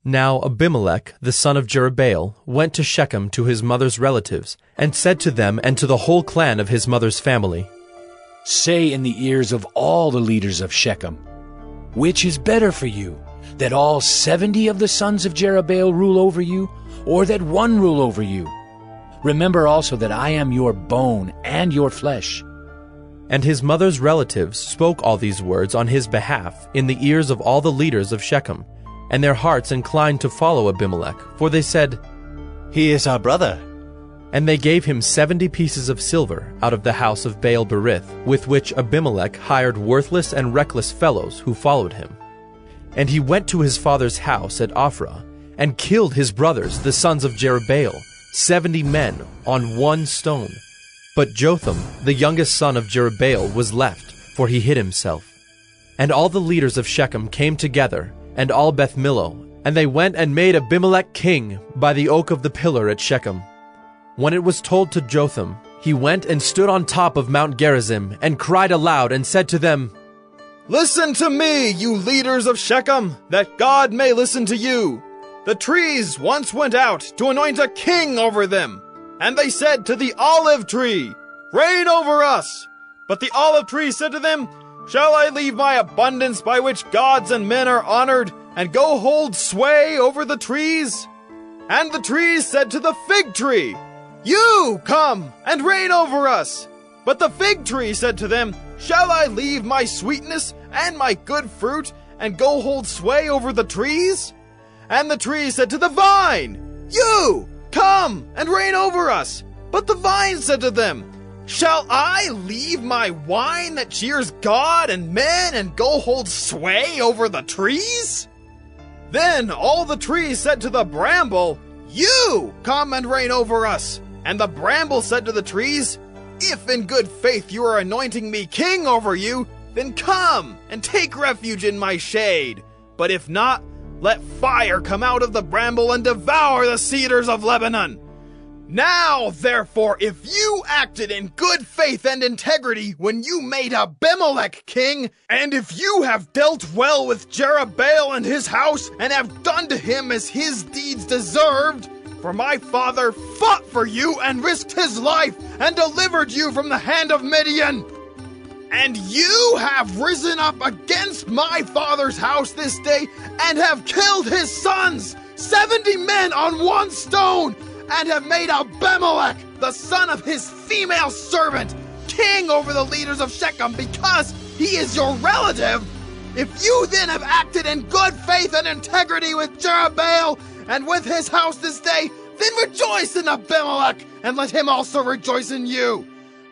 Now Abimelech, the son of Jerubbaal, went to Shechem to his mother's relatives, and said to them and to the whole clan of his mother's family,
Say in the ears of all the leaders of Shechem, which is better for you, that all 70 of the sons of Jerubbaal rule over you, or that one rule over you? Remember also that I am your bone and your flesh.
And his mother's relatives spoke all these words on his behalf in the ears of all the leaders of Shechem, and their hearts inclined to follow Abimelech, for they said,
He is our brother.
And they gave him 70 pieces of silver out of the house of Baal-berith, with which Abimelech hired worthless and reckless fellows who followed him. And he went to his father's house at Ophrah, and killed his brothers, the sons of Jerubbaal, 70 men on one stone. But Jotham, the youngest son of Jerubbaal, was left, for he hid himself. And all the leaders of Shechem came together, and all Beth Millo, and they went and made Abimelech king by the oak of the pillar at Shechem. When it was told to Jotham, he went and stood on top of Mount Gerizim, and cried aloud, and said to them,
Listen to me, you leaders of Shechem, that God may listen to you. The trees once went out to anoint a king over them, and they said to the olive tree, Reign over us. But the olive tree said to them, Shall I leave my abundance by which gods and men are honored, and go hold sway over the trees? And the trees said to the fig tree, You come and reign over us. But the fig tree said to them, Shall I leave my sweetness and my good fruit, and go hold sway over the trees? And the tree said to the vine, You come and reign over us. But the vine said to them, Shall I leave my wine that cheers God and men, and go hold sway over the trees? Then all the trees said to the bramble, You come and reign over us. And the bramble said to the trees, If in good faith you are anointing me king over you, then come and take refuge in my shade. But if not, let fire come out of the bramble and devour the cedars of Lebanon. Now, therefore, if you acted in good faith and integrity when you made Abimelech king, and if you have dealt well with Jerubbaal and his house, and have done to him as his deeds deserved, for my father fought for you and risked his life and delivered you from the hand of Midian, and you have risen up against my father's house this day and have killed his sons, 70 men on one stone, and have made Abimelech, the son of his female servant, king over the leaders of Shechem because he is your relative. If you then have acted in good faith and integrity with Jerubbaal and with his house this day, then rejoice in Abimelech, and let him also rejoice in you.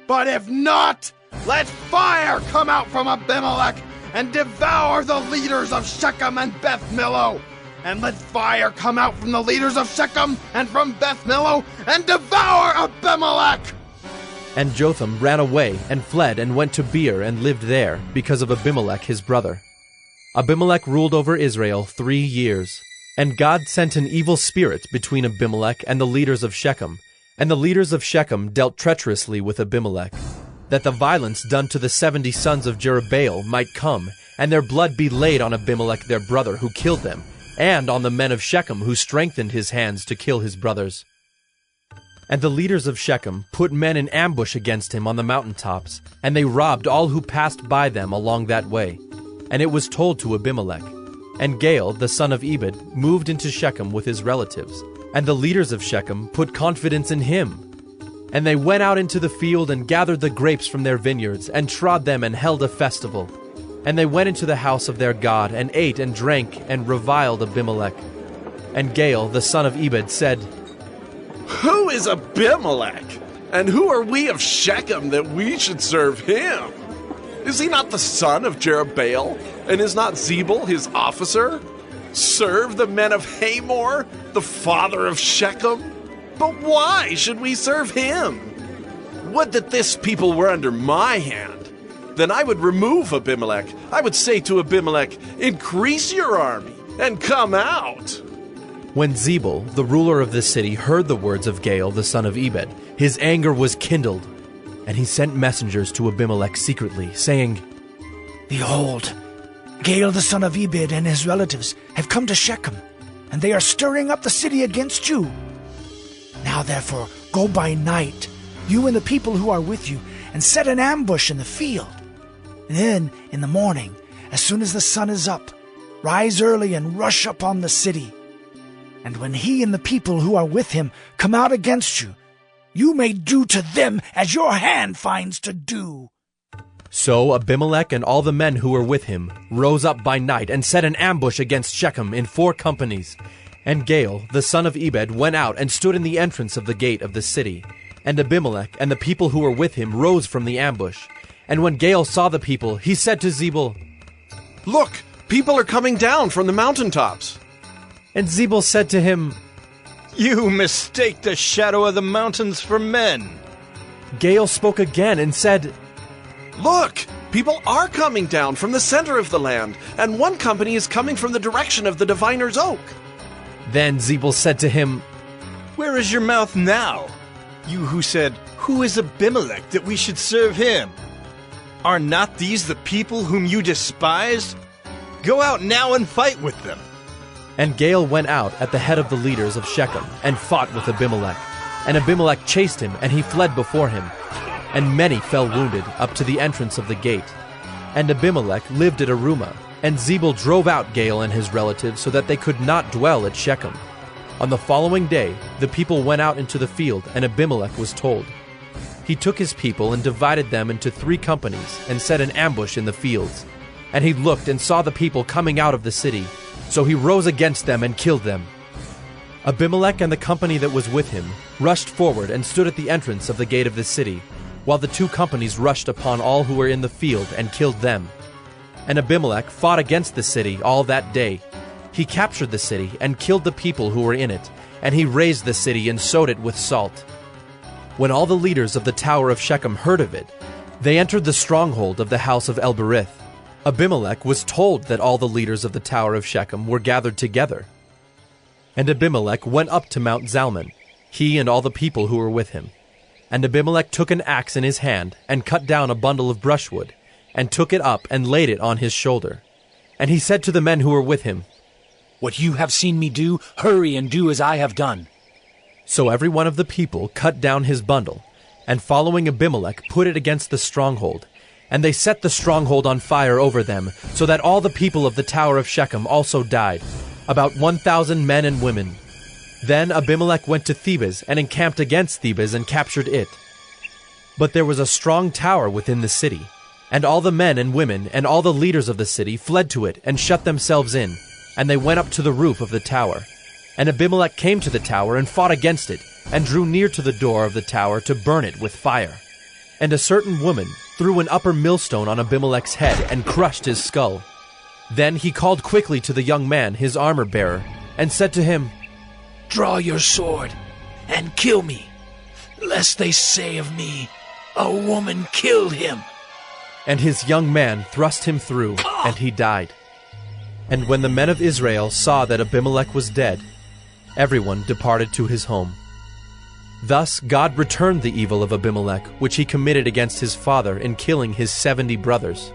But if not, let fire come out from Abimelech and devour the leaders of Shechem and Beth Millo. And let fire come out from the leaders of Shechem and from Beth Millo and devour Abimelech.
And Jotham ran away and fled and went to Beer and lived there because of Abimelech his brother. Abimelech ruled over Israel 3 years. And God sent an evil spirit between Abimelech and the leaders of Shechem. And the leaders of Shechem dealt treacherously with Abimelech, that the violence done to the 70 sons of Jerubbaal might come, and their blood be laid on Abimelech their brother who killed them, and on the men of Shechem who strengthened his hands to kill his brothers. And the leaders of Shechem put men in ambush against him on the mountaintops, and they robbed all who passed by them along that way. And it was told to Abimelech. And Gaal, the son of Ebed, moved into Shechem with his relatives. And the leaders of Shechem put confidence in him. And they went out into the field and gathered the grapes from their vineyards, and trod them and held a festival. And they went into the house of their God, and ate and drank, and reviled Abimelech. And Gaal, the son of Ebed, said,
Who is Abimelech? And who are we of Shechem that we should serve him? Is he not the son of Jerubbaal? And is not Zebul his officer? Serve the men of Hamor, the father of Shechem? But why should we serve him? Would that this people were under my hand. then I would remove Abimelech. I would say to Abimelech, increase your army and come out.
When Zebul, the ruler of the city, heard the words of Gaal, the son of Ebed, his anger was kindled, and he sent messengers to Abimelech secretly, saying,
Behold, Gaal the son of Ebed and his relatives have come to Shechem, and they are stirring up the city against you. Now therefore go by night, you and the people who are with you, and set an ambush in the field. And then in the morning, as soon as the sun is up, rise early and rush upon the city. And when he and the people who are with him come out against you, you may do to them as your hand finds to do.
So Abimelech and all the men who were with him rose up by night and set an ambush against Shechem in 4 companies. And Gaal, the son of Ebed, went out and stood in the entrance of the gate of the city. And Abimelech and the people who were with him rose from the ambush. And when Gaal saw the people, he said to Zebul,
Look, people are coming down from the mountaintops.
And Zebul said to him,
You mistake the shadow of the mountains for men.
Gaal spoke again and said,
Look, people are coming down from the center of the land, and one company is coming from the direction of the diviner's oak.
Then Zebul said to him,
Where is your mouth now, you who said, Who is Abimelech that we should serve him? Are not these the people whom you despised? Go out now and fight with them.
And Gaal went out at the head of the leaders of Shechem and fought with Abimelech. And Abimelech chased him, and he fled before him. And many fell wounded up to the entrance of the gate. And Abimelech lived at Arumah, and Zebul drove out Gaal and his relatives so that they could not dwell at Shechem. On the following day, the people went out into the field, and Abimelech was told. He took his people and divided them into 3 companies and set an ambush in the fields. And he looked and saw the people coming out of the city. So he rose against them and killed them. Abimelech and the company that was with him rushed forward and stood at the entrance of the gate of the city, while the 2 companies rushed upon all who were in the field and killed them. And Abimelech fought against the city all that day. He captured the city and killed the people who were in it, and he razed the city and sowed it with salt. When all the leaders of the tower of Shechem heard of it, they entered the stronghold of the house of Elberith. Abimelech was told that all the leaders of the tower of Shechem were gathered together. And Abimelech went up to Mount Zalmon, he and all the people who were with him. And Abimelech took an axe in his hand, and cut down a bundle of brushwood, and took it up and laid it on his shoulder. And he said to the men who were with him,
What you have seen me do, hurry and do as I have done.
So every one of the people cut down his bundle, and following Abimelech put it against the stronghold. And they set the stronghold on fire over them, so that all the people of the tower of Shechem also died, about 1,000 men and women. Then Abimelech went to Thebez and encamped against Thebez and captured it. But there was a strong tower within the city, and all the men and women and all the leaders of the city fled to it and shut themselves in, and they went up to the roof of the tower. And Abimelech came to the tower and fought against it, and drew near to the door of the tower to burn it with fire. And a certain woman threw an upper millstone on Abimelech's head and crushed his skull. Then he called quickly to the young man, his armor-bearer, and said to him,
Draw your sword and kill me, lest they say of me, A woman killed him.
And his young man thrust him through, and he died. And when the men of Israel saw that Abimelech was dead, everyone departed to his home. Thus God returned the evil of Abimelech, which he committed against his father in killing his 70 brothers.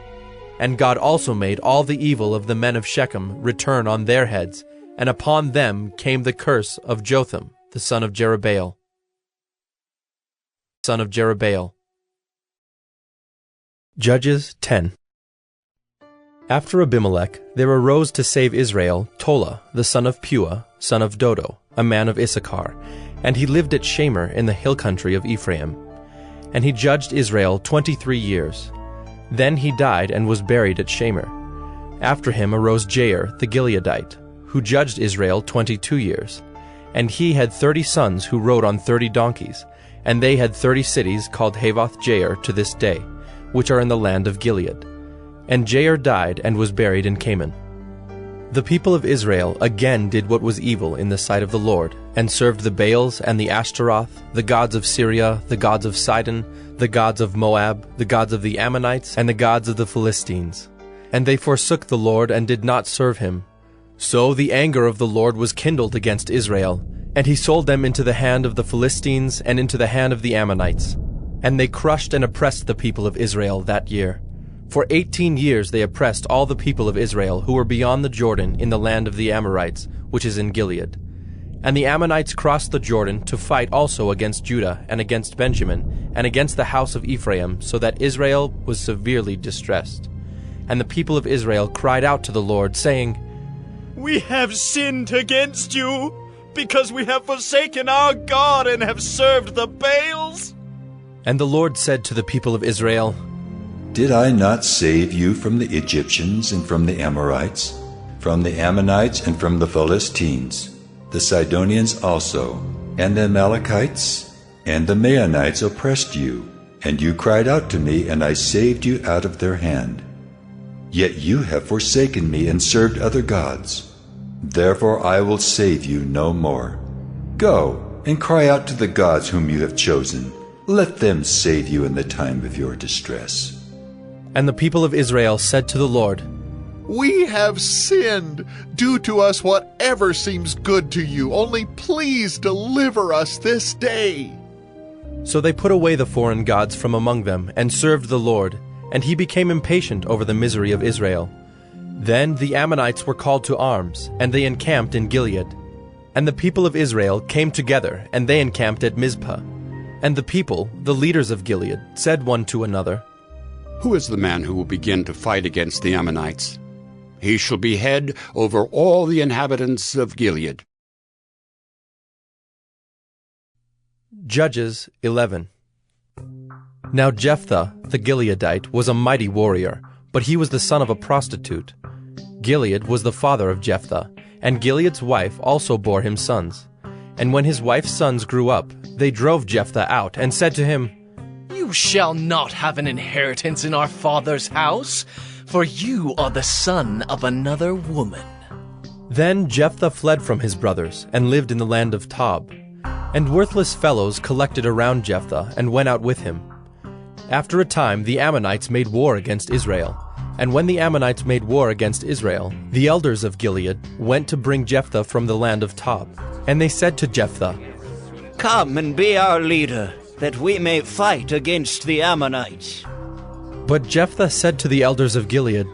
And God also made all the evil of the men of Shechem return on their heads, and upon them came the curse of Jotham, the son of Jerubbaal. Judges 10. After Abimelech, there arose to save Israel Tola, the son of Puah, son of Dodo, a man of Issachar, and he lived at Shamer in the hill country of Ephraim. And he judged Israel 23 years. Then he died and was buried at Shamer. After him arose Jair the Gileadite, who judged Israel 22 years. And he had 30 sons who rode on 30 donkeys, and they had 30 cities called Havoth Jair to this day, which are in the land of Gilead. And Jair died and was buried in Canaan. The people of Israel again did what was evil in the sight of the Lord, and served the Baals and the Ashtaroth, the gods of Syria, the gods of Sidon, the gods of Moab, the gods of the Ammonites, and the gods of the Philistines. And they forsook the Lord and did not serve him. So the anger of the Lord was kindled against Israel, and he sold them into the hand of the Philistines and into the hand of the Ammonites. And they crushed and oppressed the people of Israel that year. For 18 years they oppressed all the people of Israel who were beyond the Jordan in the land of the Amorites, which is in Gilead. And the Ammonites crossed the Jordan to fight also against Judah and against Benjamin and against the house of Ephraim, so that Israel was severely distressed. And the people of Israel cried out to the Lord, saying,
"We have sinned against you, because we have forsaken our God and have served the Baals."
And the Lord said to the people of Israel,
Did I not save you from the Egyptians and from the Amorites, from the Ammonites and from the Philistines, the Sidonians also, and the Amalekites? And the Maonites oppressed you, and you cried out to me, and I saved you out of their hand. Yet you have forsaken me and served other gods. Therefore I will save you no more. Go and cry out to the gods whom you have chosen. Let them save you in the time of your distress.
And the people of Israel said to the Lord,
We have sinned. Do to us whatever seems good to you. Only please deliver us this day.
So they put away the foreign gods from among them and served the Lord, and he became impatient over the misery of Israel. Then the Ammonites were called to arms, and they encamped in Gilead. And the people of Israel came together, and they encamped at Mizpah. And the people, the leaders of Gilead, said one to another,
Who is the man who will begin to fight against the Ammonites? He shall be head over all the inhabitants of Gilead.
Judges 11. Now Jephthah, the Gileadite, was a mighty warrior, but he was the son of a prostitute. Gilead was the father of Jephthah, and Gilead's wife also bore him sons. And when his wife's sons grew up, they drove Jephthah out, and said to him,
You shall not have an inheritance in our father's house, for you are the son of another woman.
Then Jephthah fled from his brothers, and lived in the land of Tob. And worthless fellows collected around Jephthah, and went out with him. After a time the Ammonites made war against Israel. And when the Ammonites made war against Israel, the elders of Gilead went to bring Jephthah from the land of Tob. And they said to Jephthah,
Come and be our leader, that we may fight against the Ammonites.
But Jephthah said to the elders of Gilead,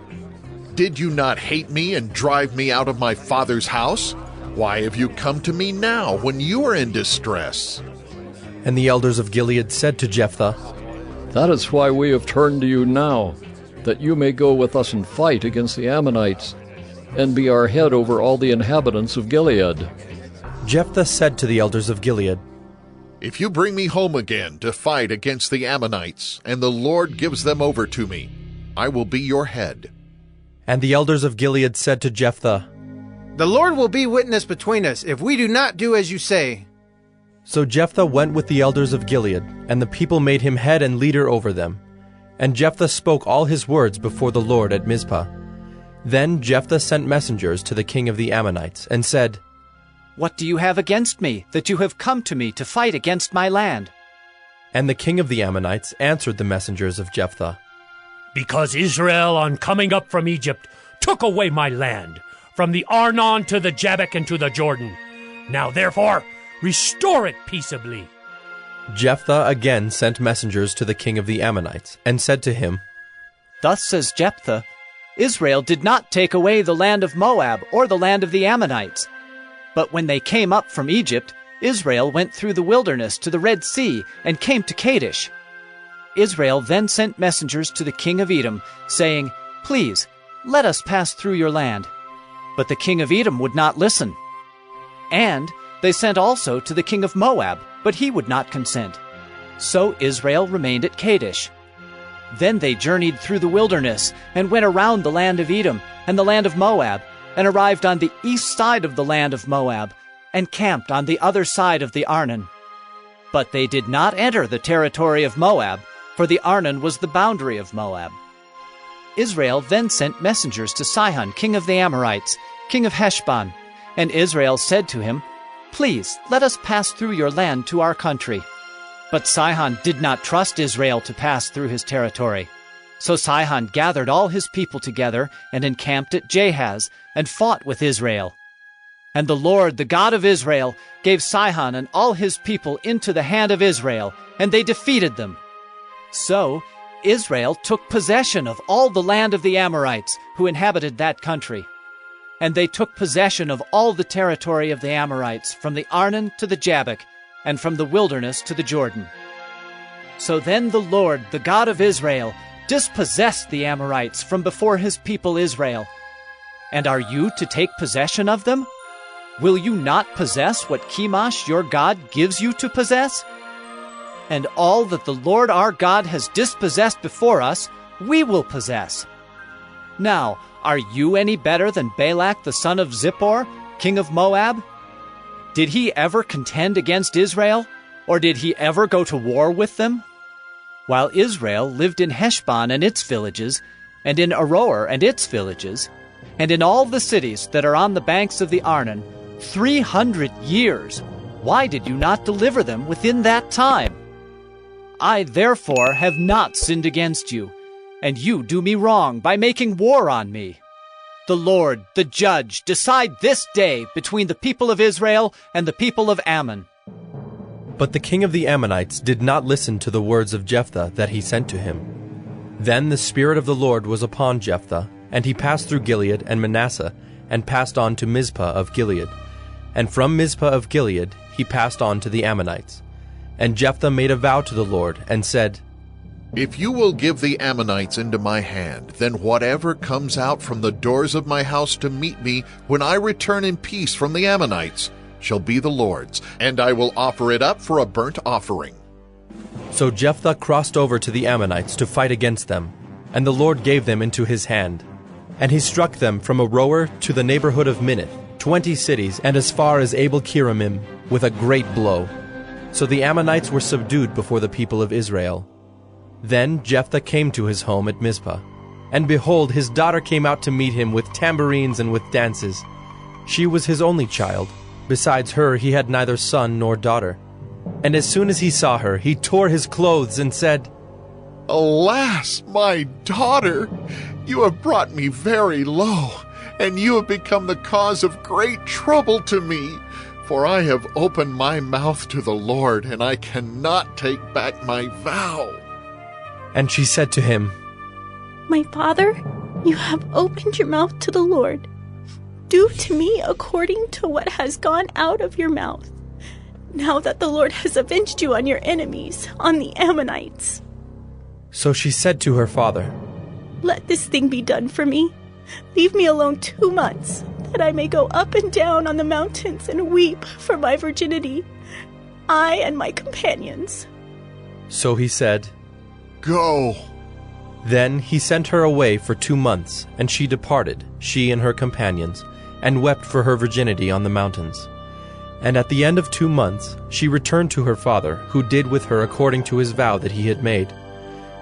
Did you not hate me and drive me out of my father's house? Why have you come to me now when you are in distress?
And the elders of Gilead said to Jephthah,
That is why we have turned to you now, that you may go with us and fight against the Ammonites, and be our head over all the inhabitants of Gilead.
Jephthah said to the elders of Gilead,
If you bring me home again to fight against the Ammonites, and the Lord gives them over to me, I will be your head.
And the elders of Gilead said to Jephthah,
The Lord will be witness between us if we do not do as you say.
So Jephthah went with the elders of Gilead, and the people made him head and leader over them. And Jephthah spoke all his words before the Lord at Mizpah. Then Jephthah sent messengers to the king of the Ammonites, and said,
What do you have against me, that you have come to me to fight against my land?
And the king of the Ammonites answered the messengers of Jephthah,
Because Israel, on coming up from Egypt, took away my land, from the Arnon to the Jabbok and to the Jordan. Now therefore, restore it peaceably.
Jephthah again sent messengers to the king of the Ammonites, and said to him,
Thus says Jephthah, Israel did not take away the land of Moab or the land of the Ammonites. But when they came up from Egypt, Israel went through the wilderness to the Red Sea and came to Kadesh. Israel then sent messengers to the king of Edom, saying, Please, let us pass through your land. But the king of Edom would not listen. And they sent also to the king of Moab, but he would not consent. So Israel remained at Kadesh. Then they journeyed through the wilderness, and went around the land of Edom and the land of Moab, and arrived on the east side of the land of Moab, and camped on the other side of the Arnon. But they did not enter the territory of Moab, for the Arnon was the boundary of Moab. Israel then sent messengers to Sihon, king of the Amorites, king of Heshbon. And Israel said to him, Please, let us pass through your land to our country. But Sihon did not trust Israel to pass through his territory. So Sihon gathered all his people together and encamped at Jahaz and fought with Israel. And the Lord, the God of Israel, gave Sihon and all his people into the hand of Israel, and they defeated them. So Israel took possession of all the land of the Amorites who inhabited that country. And they took possession of all the territory of the Amorites, from the Arnon to the Jabbok, and from the wilderness to the Jordan. So then the Lord, the God of Israel, dispossessed the Amorites from before his people Israel. And are you to take possession of them? Will you not possess what Chemosh your God gives you to possess? And all that the Lord our God has dispossessed before us, we will possess. Now, are you any better than Balak the son of Zippor, king of Moab? Did he ever contend against Israel, or did he ever go to war with them? While Israel lived in Heshbon and its villages, and in Aroer and its villages, and in all the cities that are on the banks of the Arnon, 300 years, why did you not deliver them within that time? I therefore have not sinned against you, and you do me wrong by making war on me. The Lord, the judge, decide this day between the people of Israel and the people of Ammon.
But the king of the Ammonites did not listen to the words of Jephthah that he sent to him. Then the Spirit of the Lord was upon Jephthah, and he passed through Gilead and Manasseh, and passed on to Mizpah of Gilead. And from Mizpah of Gilead he passed on to the Ammonites. And Jephthah made a vow to the Lord, and said,
If you will give the Ammonites into my hand, then whatever comes out from the doors of my house to meet me when I return in peace from the Ammonites shall be the Lord's, and I will offer it up for a burnt offering.
So Jephthah crossed over to the Ammonites to fight against them, and the Lord gave them into his hand. And he struck them from Aroer to the neighborhood of Minnith, 20 cities, and as far as Abel-Keramim, with a great blow. So the Ammonites were subdued before the people of Israel. Then Jephthah came to his home at Mizpah. And behold, his daughter came out to meet him with tambourines and with dances. She was his only child. Besides her he had neither son nor daughter. And as soon as he saw her, he tore his clothes and said,
Alas, my daughter, you have brought me very low, and you have become the cause of great trouble to me. For I have opened my mouth to the Lord, and I cannot take back my vow.
And she said to him,
My father, you have opened your mouth to the Lord. Do to me according to what has gone out of your mouth, now that the Lord has avenged you on your enemies, on the Ammonites.
So she said to her father,
Let this thing be done for me. Leave me alone 2 months, that I may go up and down on the mountains and weep for my virginity, I and my companions.
So he said,
Go.
Then he sent her away for 2 months, and she departed, she and her companions, and wept for her virginity on the mountains. And at the end of 2 months she returned to her father, who did with her according to his vow that he had made.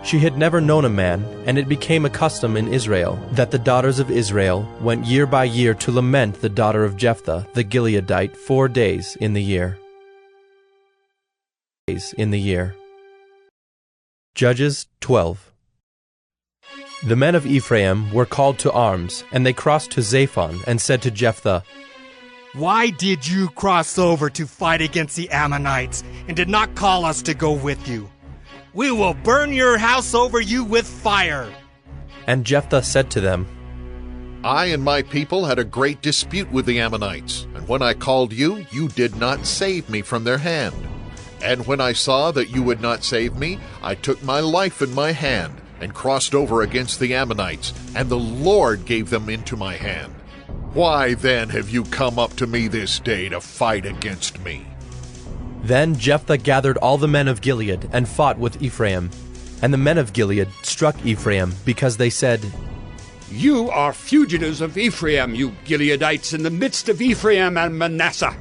She had never known a man, and it became a custom in Israel that the daughters of Israel went year by year to lament the daughter of Jephthah the Gileadite 4 days in the year. Judges 12. The men of Ephraim were called to arms, and they crossed to Zaphon and said to Jephthah,
Why did you cross over to fight against the Ammonites and did not call us to go with you? We will burn your house over you with fire.
And Jephthah said to them,
I and my people had a great dispute with the Ammonites, and when I called you, you did not save me from their hand. And when I saw that you would not save me, I took my life in my hand and crossed over against the Ammonites, and the Lord gave them into my hand. Why then have you come up to me this day to fight against me?
Then Jephthah gathered all the men of Gilead and fought with Ephraim. And the men of Gilead struck Ephraim, because they said,
You are fugitives of Ephraim, you Gileadites, in the midst of Ephraim and Manasseh.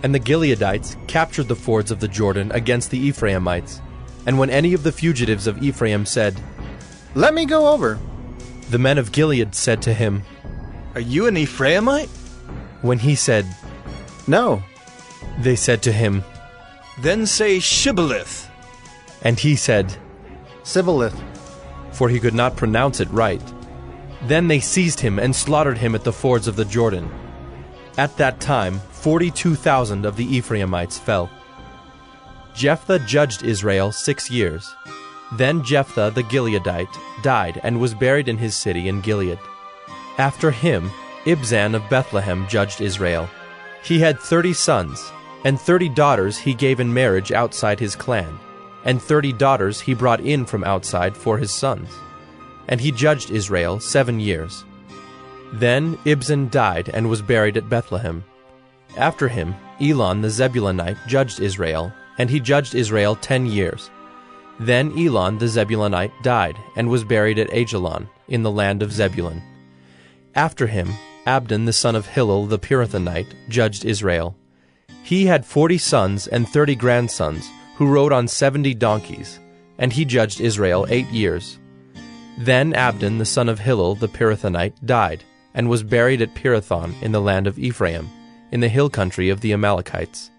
And the Gileadites captured the fords of the Jordan against the Ephraimites. And when any of the fugitives of Ephraim said,
Let me go over,
the men of Gilead said to him,
Are you an Ephraimite?
When he said,
No.
They said to him,
Then say Shibboleth.
And he said,
Sibboleth.
For he could not pronounce it right. Then they seized him and slaughtered him at the fords of the Jordan. At that time 42,000 of the Ephraimites fell. Jephthah judged Israel 6 years. Then Jephthah the Gileadite died and was buried in his city in Gilead. After him Ibzan of Bethlehem judged Israel. He had 30 sons, and 30 daughters he gave in marriage outside his clan, and 30 daughters he brought in from outside for his sons. And he judged Israel 7 years. Then Ibzan died and was buried at Bethlehem. After him Elon the Zebulunite judged Israel, and he judged Israel 10 years. Then Elon the Zebulunite died and was buried at Ajalon in the land of Zebulun. After him Abdon the son of Hillel the Pirathonite judged Israel. He had 40 sons and 30 grandsons who rode on 70 donkeys, and he judged Israel 8 years. Then Abdon the son of Hillel the Pirathonite died and was buried at Pirathon in the land of Ephraim, in the hill country of the Amalekites.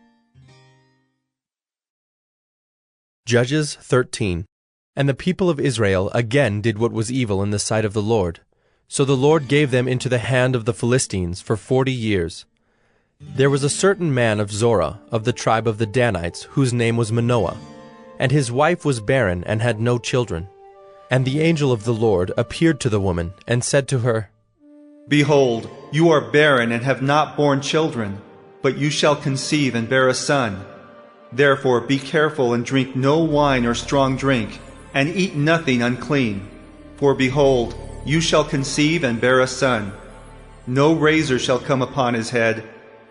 Judges 13. And the people of Israel again did what was evil in the sight of the Lord. So the Lord gave them into the hand of the Philistines for 40 years. There was a certain man of Zorah, of the tribe of the Danites, whose name was Manoah, and his wife was barren and had no children. And the angel of the Lord appeared to the woman, and said to her,
Behold, you are barren and have not borne children, but you shall conceive and bear a son. Therefore be careful and drink no wine or strong drink, and eat nothing unclean. For behold, you shall conceive and bear a son. No razor shall come upon his head,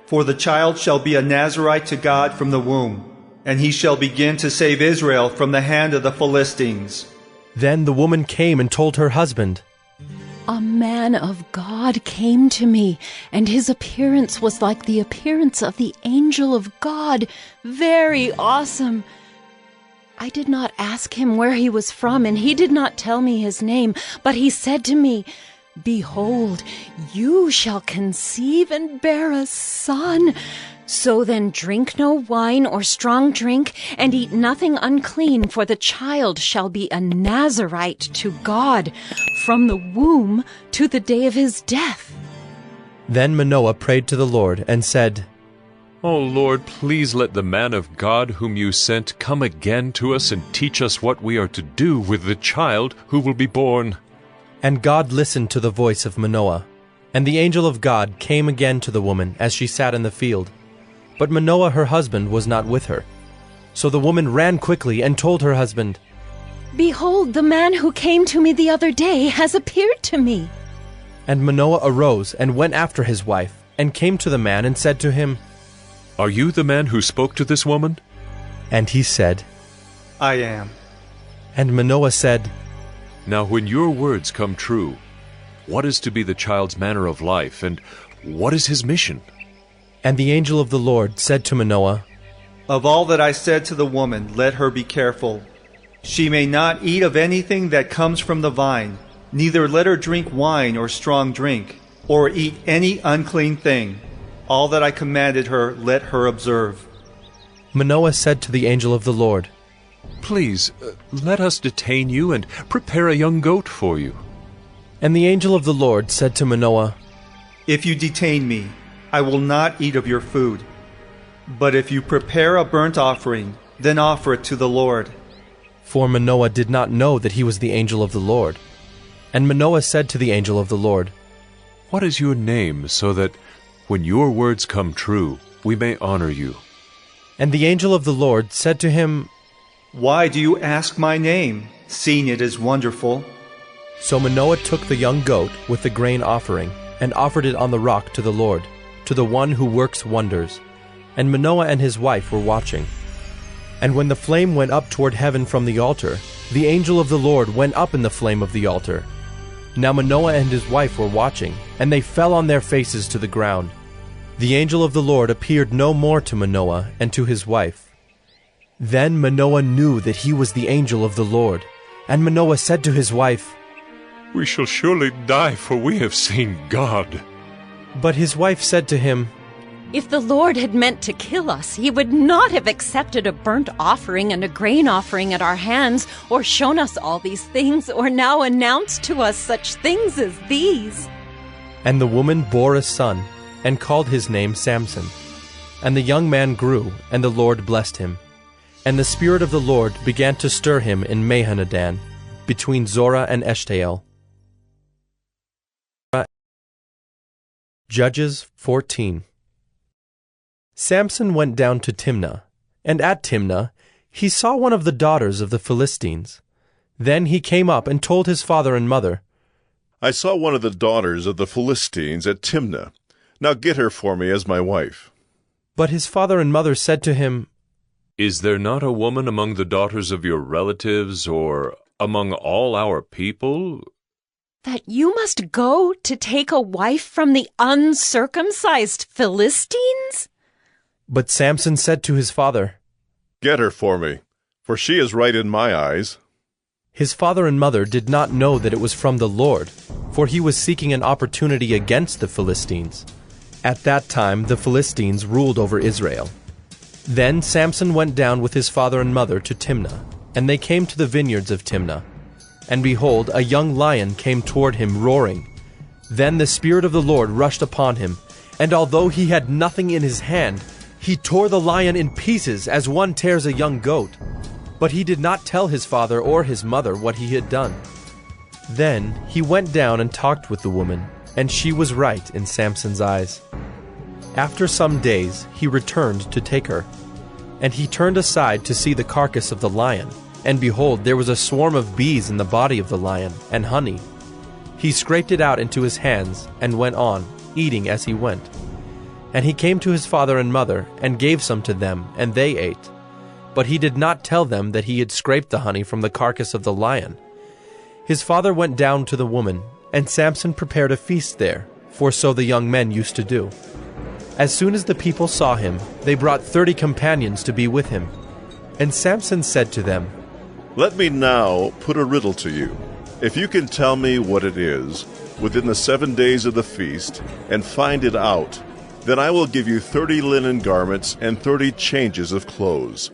for the child shall be a Nazirite to God from the womb, and he shall begin to save Israel from the hand of the Philistines.
Then the woman came and told her husband,
A man of God came to me, and his appearance was like the appearance of the angel of God, very awesome. I did not ask him where he was from, and he did not tell me his name, but he said to me, Behold, you shall conceive and bear a son. So then drink no wine or strong drink, and eat nothing unclean, for the child shall be a Nazirite to God from the womb to the day of his death.
Then Manoah prayed to the Lord and said,
O Lord, please let the man of God whom you sent come again to us and teach us what we are to do with the child who will be born.
And God listened to the voice of Manoah. And the angel of God came again to the woman as she sat in the field. But Manoah her husband was not with her. So the woman ran quickly and told her husband,
Behold, the man who came to me the other day has appeared to me.
And Manoah arose and went after his wife, and came to the man and said to him,
Are you the man who spoke to this woman?
And he said,
I am.
And Manoah said,
Now when your words come true, what is to be the child's manner of life, and what is his mission?
And the angel of the Lord said to Manoah,
Of all that I said to the woman, let her be careful. She may not eat of anything that comes from the vine, neither let her drink wine or strong drink, or eat any unclean thing. All that I commanded her, let her observe.
Manoah said to the angel of the Lord,
Please, let us detain you and prepare a young goat for you.
And the angel of the Lord said to Manoah,
If you detain me, I will not eat of your food. But if you prepare a burnt offering, then offer it to the Lord.
For Manoah did not know that he was the angel of the Lord. And Manoah said to the angel of the Lord,
What is your name, so that when your words come true, we may honor you?
And the angel of the Lord said to him,
Why do you ask my name, seeing it is wonderful?
So Manoah took the young goat with the grain offering, and offered it on the rock to the Lord, to the one who works wonders. And Manoah and his wife were watching. And when the flame went up toward heaven from the altar, the angel of the Lord went up in the flame of the altar. Now Manoah and his wife were watching, and they fell on their faces to the ground. The angel of the Lord appeared no more to Manoah and to his wife. Then Manoah knew that he was the angel of the Lord. And Manoah said to his wife,
We shall surely die, for we have seen God.
But his wife said to him,
If the Lord had meant to kill us, he would not have accepted a burnt offering and a grain offering at our hands, or shown us all these things, or now announced to us such things as these.
And the woman bore a son, and called his name Samson. And the young man grew, and the Lord blessed him. And the Spirit of the Lord began to stir him in Mahanadan, between Zorah and Eshtaol. Judges 14. Samson went down to Timnah, and at Timnah he saw one of the daughters of the Philistines. Then he came up and told his father and mother,
I saw one of the daughters of the Philistines at Timnah. Now get her for me as my wife.
But his father and mother said to him,
Is there not a woman among the daughters of your relatives, or among all our people?
That you must go to take a wife from the uncircumcised Philistines?
But Samson said to his father,
Get her for me, for she is right in my eyes.
His father and mother did not know that it was from the Lord, for he was seeking an opportunity against the Philistines. At that time the Philistines ruled over Israel. Then Samson went down with his father and mother to Timnah, and they came to the vineyards of Timnah. And behold, a young lion came toward him roaring. Then the Spirit of the Lord rushed upon him, and although he had nothing in his hand, he tore the lion in pieces as one tears a young goat. But he did not tell his father or his mother what he had done. Then he went down and talked with the woman, and she was right in Samson's eyes. After some days he returned to take her. And he turned aside to see the carcass of the lion, and behold, there was a swarm of bees in the body of the lion, and honey. He scraped it out into his hands, and went on, eating as he went. And he came to his father and mother, and gave some to them, and they ate. But he did not tell them that he had scraped the honey from the carcass of the lion. His father went down to the woman, and Samson prepared a feast there, for so the young men used to do. As soon as the people saw him, they brought 30 companions to be with him. And Samson said to them,
Let me now put a riddle to you. If you can tell me what it is within the 7 days of the feast, and find it out, then I will give you 30 linen garments and 30 changes of clothes.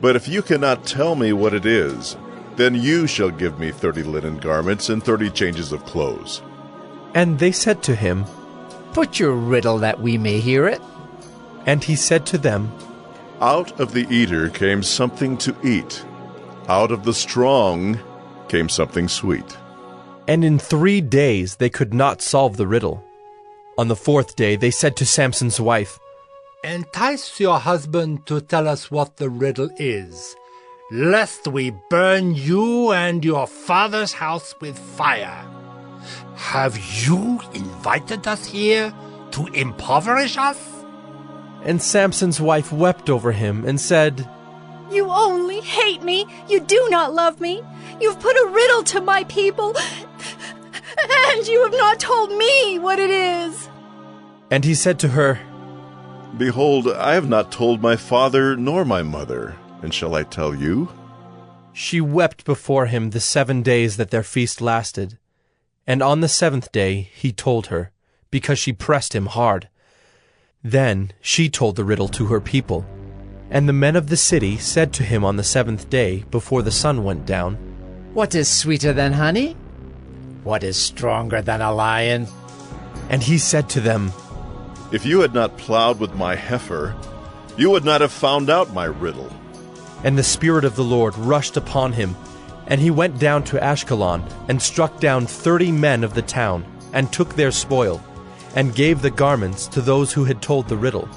But if you cannot tell me what it is, then you shall give me 30 linen garments and 30 changes of clothes.
And they said to him,
Put your riddle that we may hear it.
And he said to them,
Out of the eater came something to eat. Out of the strong came something sweet.
And in 3 days they could not solve the riddle. On the 4th day they said to Samson's wife,
Entice your husband to tell us what the riddle is, lest we burn you and your father's house with fire. Have you invited us here to impoverish us?
And Samson's wife wept over him and said,
You only hate me. You do not love me. You've put a riddle to my people, and you have not told me what it is.
And he said to her,
Behold, I have not told my father nor my mother, and shall I tell you?
She wept before him the 7 days that their feast lasted. And on the 7th day he told her, because she pressed him hard. Then she told the riddle to her people. And the men of the city said to him on the 7th day, before the sun went down,
What is sweeter than honey? What is stronger than a lion?
And he said to them,
If you had not plowed with my heifer, you would not have found out my riddle.
And the Spirit of the Lord rushed upon him, and he went down to Ashkelon, and struck down 30 men of the town, and took their spoil, and gave the garments to those who had told the riddle.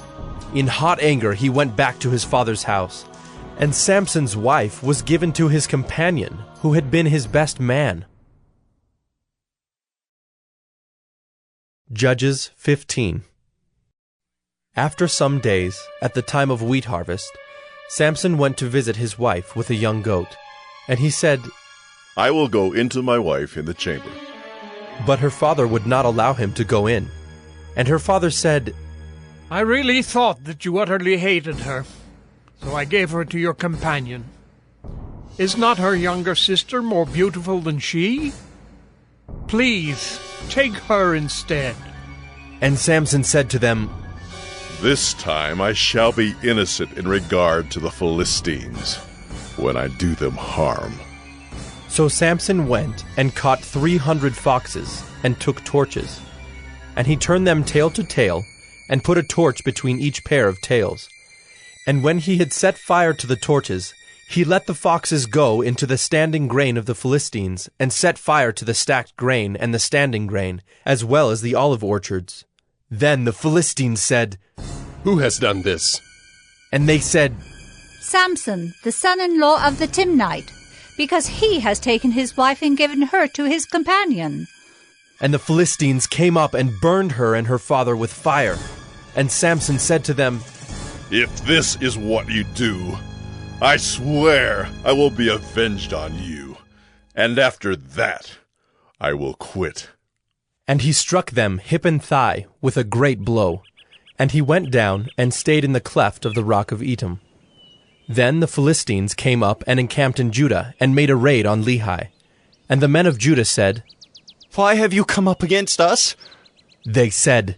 In hot anger he went back to his father's house, and Samson's wife was given to his companion, who had been his best man. Judges 15. After some days, at the time of wheat harvest, Samson went to visit his wife with a young goat. And he said,
I will go into my wife in the chamber.
But her father would not allow him to go in. And her father said,
I really thought that you utterly hated her, so I gave her to your companion. Is not her younger sister more beautiful than she? Please, take her instead.
And Samson said to them,
"This time I shall be innocent in regard to the Philistines, when I do them harm."
So Samson went and caught 300 foxes, and took torches. And he turned them tail to tail, and put a torch between each pair of tails. And when he had set fire to the torches, he let the foxes go into the standing grain of the Philistines, and set fire to the stacked grain and the standing grain, as well as the olive orchards. Then the Philistines said,
"Who has done this?"
And they said,
"Samson, the son-in-law of the Timnite, because he has taken his wife and given her to his companion."
And the Philistines came up and burned her and her father with fire. And Samson said to them,
"If this is what you do, I swear I will be avenged on you, and after that I will quit."
And he struck them hip and thigh with a great blow. And he went down and stayed in the cleft of the rock of Etam. Then the Philistines came up and encamped in Judah, and made a raid on Lehi. And the men of Judah said,
"Why have you come up against us?"
They said,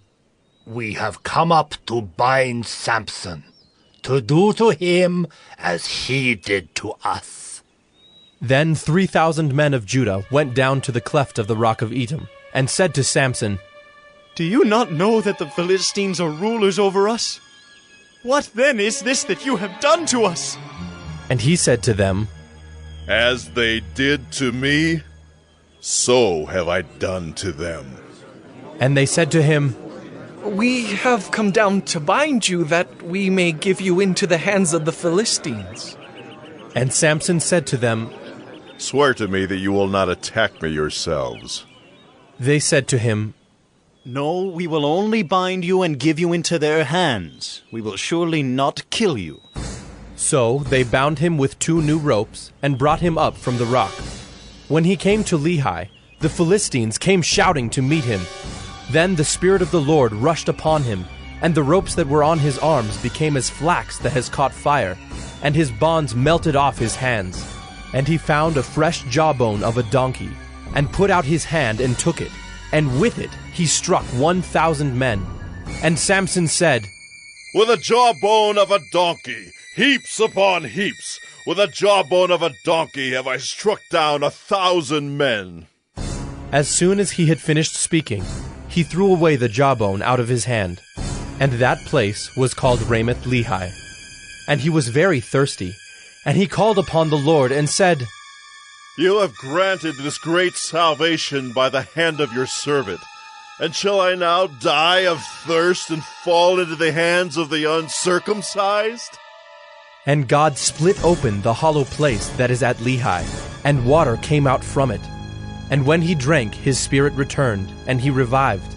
"We have come up to bind Samson, to do to him as he did to us."
Then 3,000 men of Judah went down to the cleft of the rock of Etam, and said to Samson,
"Do you not know that the Philistines are rulers over us? What then is this that you have done to us?"
And he said to them,
"As they did to me, so have I done to them."
And they said to him,
"We have come down to bind you, that we may give you into the hands of the Philistines."
And Samson said to them,
"Swear to me that you will not attack me yourselves."
They said to him,
"No, we will only bind you and give you into their hands. We will surely not kill you."
So they bound him with 2 new ropes, and brought him up from the rock. When he came to Lehi, the Philistines came shouting to meet him. Then the Spirit of the Lord rushed upon him, and the ropes that were on his arms became as flax that has caught fire, and his bonds melted off his hands. And he found a fresh jawbone of a donkey, and put out his hand and took it, and with it he struck 1,000 men. And Samson said,
"With a jawbone of a donkey, heaps upon heaps, with a jawbone of a donkey have I struck down 1,000 men."
As soon as he had finished speaking, he threw away the jawbone out of his hand. And that place was called Ramoth Lehi. And he was very thirsty, and he called upon the Lord and said,
"You have granted this great salvation by the hand of your servant. And shall I now die of thirst and fall into the hands of the uncircumcised?"
And God split open the hollow place that is at Lehi, and water came out from it. And when he drank, his spirit returned, and he revived.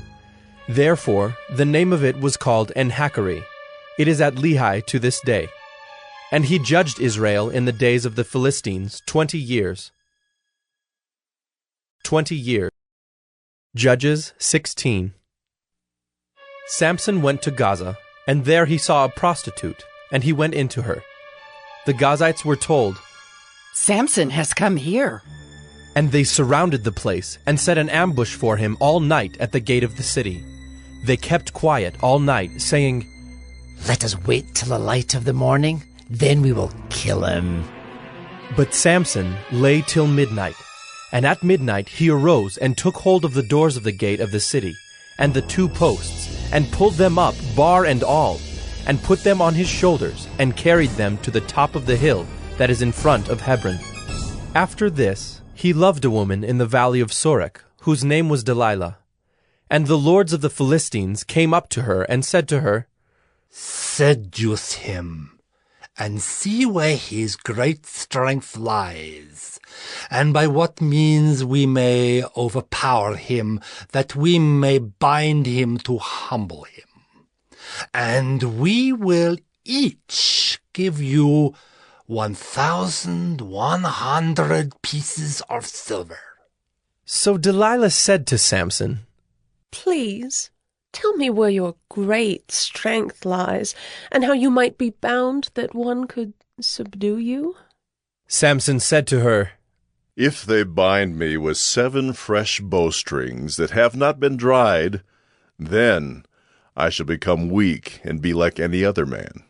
Therefore the name of it was called En-Hakkore. It is at Lehi to this day. And he judged Israel in the days of the Philistines 20 years. 20 years. Judges 16. Samson went to Gaza, and there he saw a prostitute, and he went into her. The Gazites were told,
"Samson has come here."
And they surrounded the place, and set an ambush for him all night at the gate of the city. They kept quiet all night, saying,
"Let us wait till the light of the morning, then we will kill him."
But Samson lay till midnight. And at midnight he arose and took hold of the doors of the gate of the city, and the 2 posts, and pulled them up, bar and all, and put them on his shoulders, and carried them to the top of the hill that is in front of Hebron. After this he loved a woman in the valley of Sorek, whose name was Delilah. And the lords of the Philistines came up to her, and said to her,
"Seduce him, and see where his great strength lies, and by what means we may overpower him, that we may bind him to humble him. And we will each give you 1,100 pieces of silver."
So Delilah said to Samson,
"Please, tell me where your great strength lies, and how you might be bound that one could subdue you."
Samson said to her,
"If they bind me with 7 fresh bowstrings that have not been dried, Then I shall become weak and be like any other man.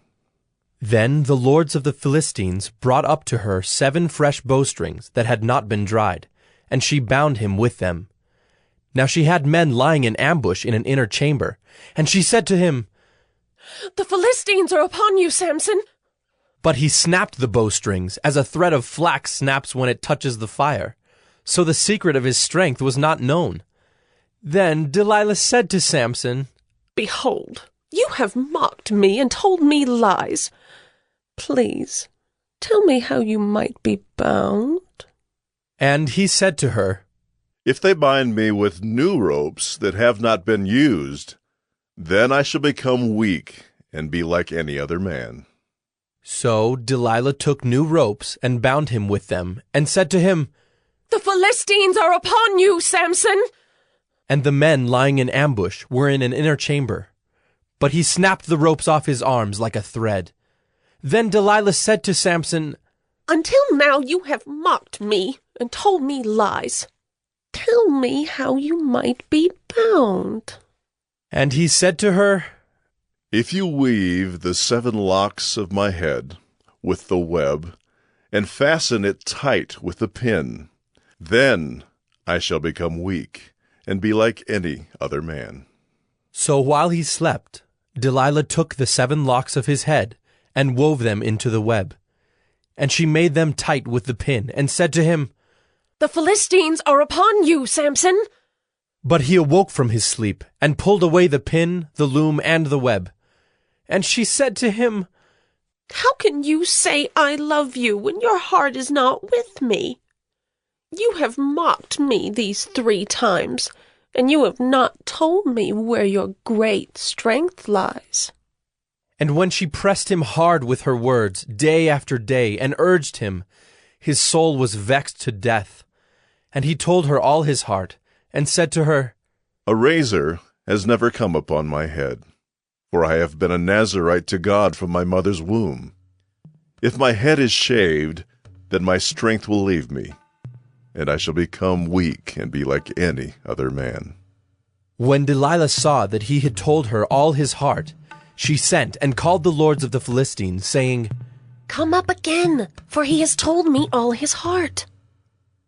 Then the lords of the Philistines brought up to her 7 fresh bowstrings that had not been dried, and she bound him with them. Now she had men lying in ambush in an inner chamber, and she said to him,
"The Philistines are upon you, Samson."
But he snapped the bowstrings as a thread of flax snaps when it touches the fire. So the secret of his strength was not known. Then Delilah said to Samson,
"Behold, you have mocked me and told me lies. Please, tell me how you might be bound."
And he said to her,
"If they bind me with new ropes that have not been used, then I shall become weak and be like any other man."
So Delilah took new ropes and bound him with them, and said to him,
"The Philistines are upon you, Samson."
And the men lying in ambush were in an inner chamber. But he snapped the ropes off his arms like a thread. Then Delilah said to Samson,
"Until now you have mocked me and told me lies. Tell me how you might be bound."
And he said to her,
"If you weave the 7 locks of my head with the web, and fasten it tight with the pin, then I shall become weak and be like any other man."
So while he slept, Delilah took the 7 locks of his head and wove them into the web. And she made them tight with the pin, and said to him,
"The Philistines are upon you, Samson."
But he awoke from his sleep, and pulled away the pin, the loom, and the web. And she said to him,
"How can you say I love you when your heart is not with me? You have mocked me these 3 times, and you have not told me where your great strength lies."
And when she pressed him hard with her words day after day, and urged him, his soul was vexed to death. And he told her all his heart, and said to her,
"A razor has never come upon my head, for I have been a Nazirite to God from my mother's womb. If my head is shaved, then my strength will leave me, and I shall become weak and be like any other man."
When Delilah saw that he had told her all his heart, she sent and called the lords of the Philistines, saying,
"Come up again, for he has told me all his heart."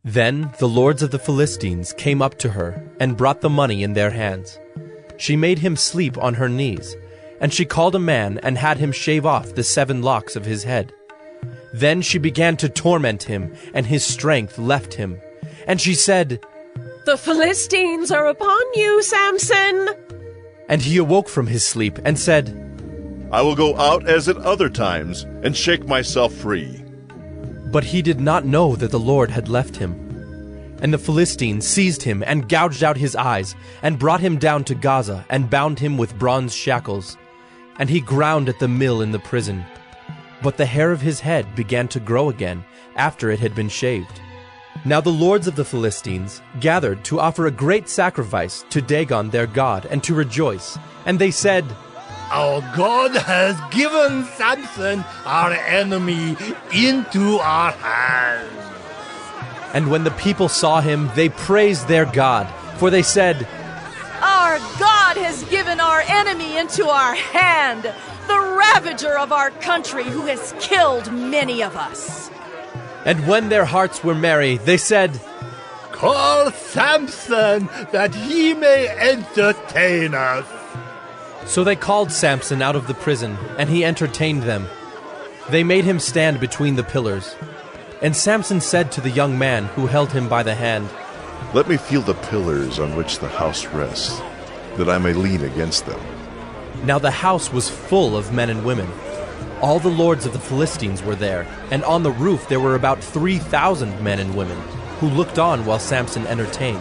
Then the lords of the Philistines came up to her, and brought the money in their hands. She made him sleep on her knees, and she called a man and had him shave off the 7 locks of his head. Then she began to torment him, and his strength left him. And she said,
"The Philistines are upon you, Samson."
And he awoke from his sleep, and said,
"I will go out as at other times, and shake myself free."
But he did not know that the Lord had left him. And the Philistines seized him, and gouged out his eyes, and brought him down to Gaza, and bound him with bronze shackles. And he ground at the mill in the prison. But the hair of his head began to grow again, after it had been shaved. Now the lords of the Philistines gathered to offer a great sacrifice to Dagon their god, and to rejoice. And they said,
"Our God has given Samson, our enemy, into our hands."
And when the people saw him, they praised their God, for they said,
"Our God has given our enemy into our hand, the ravager of our country who has killed many of us."
And when their hearts were merry, they said,
"Call Samson, that he may entertain us."
So they called Samson out of the prison, and he entertained them. They made him stand between the pillars. And Samson said to the young man who held him by the hand,
"Let me feel the pillars on which the house rests, that I may lean against them."
Now the house was full of men and women. All the lords of the Philistines were there, and on the roof there were about 3,000 men and women, who looked on while Samson entertained.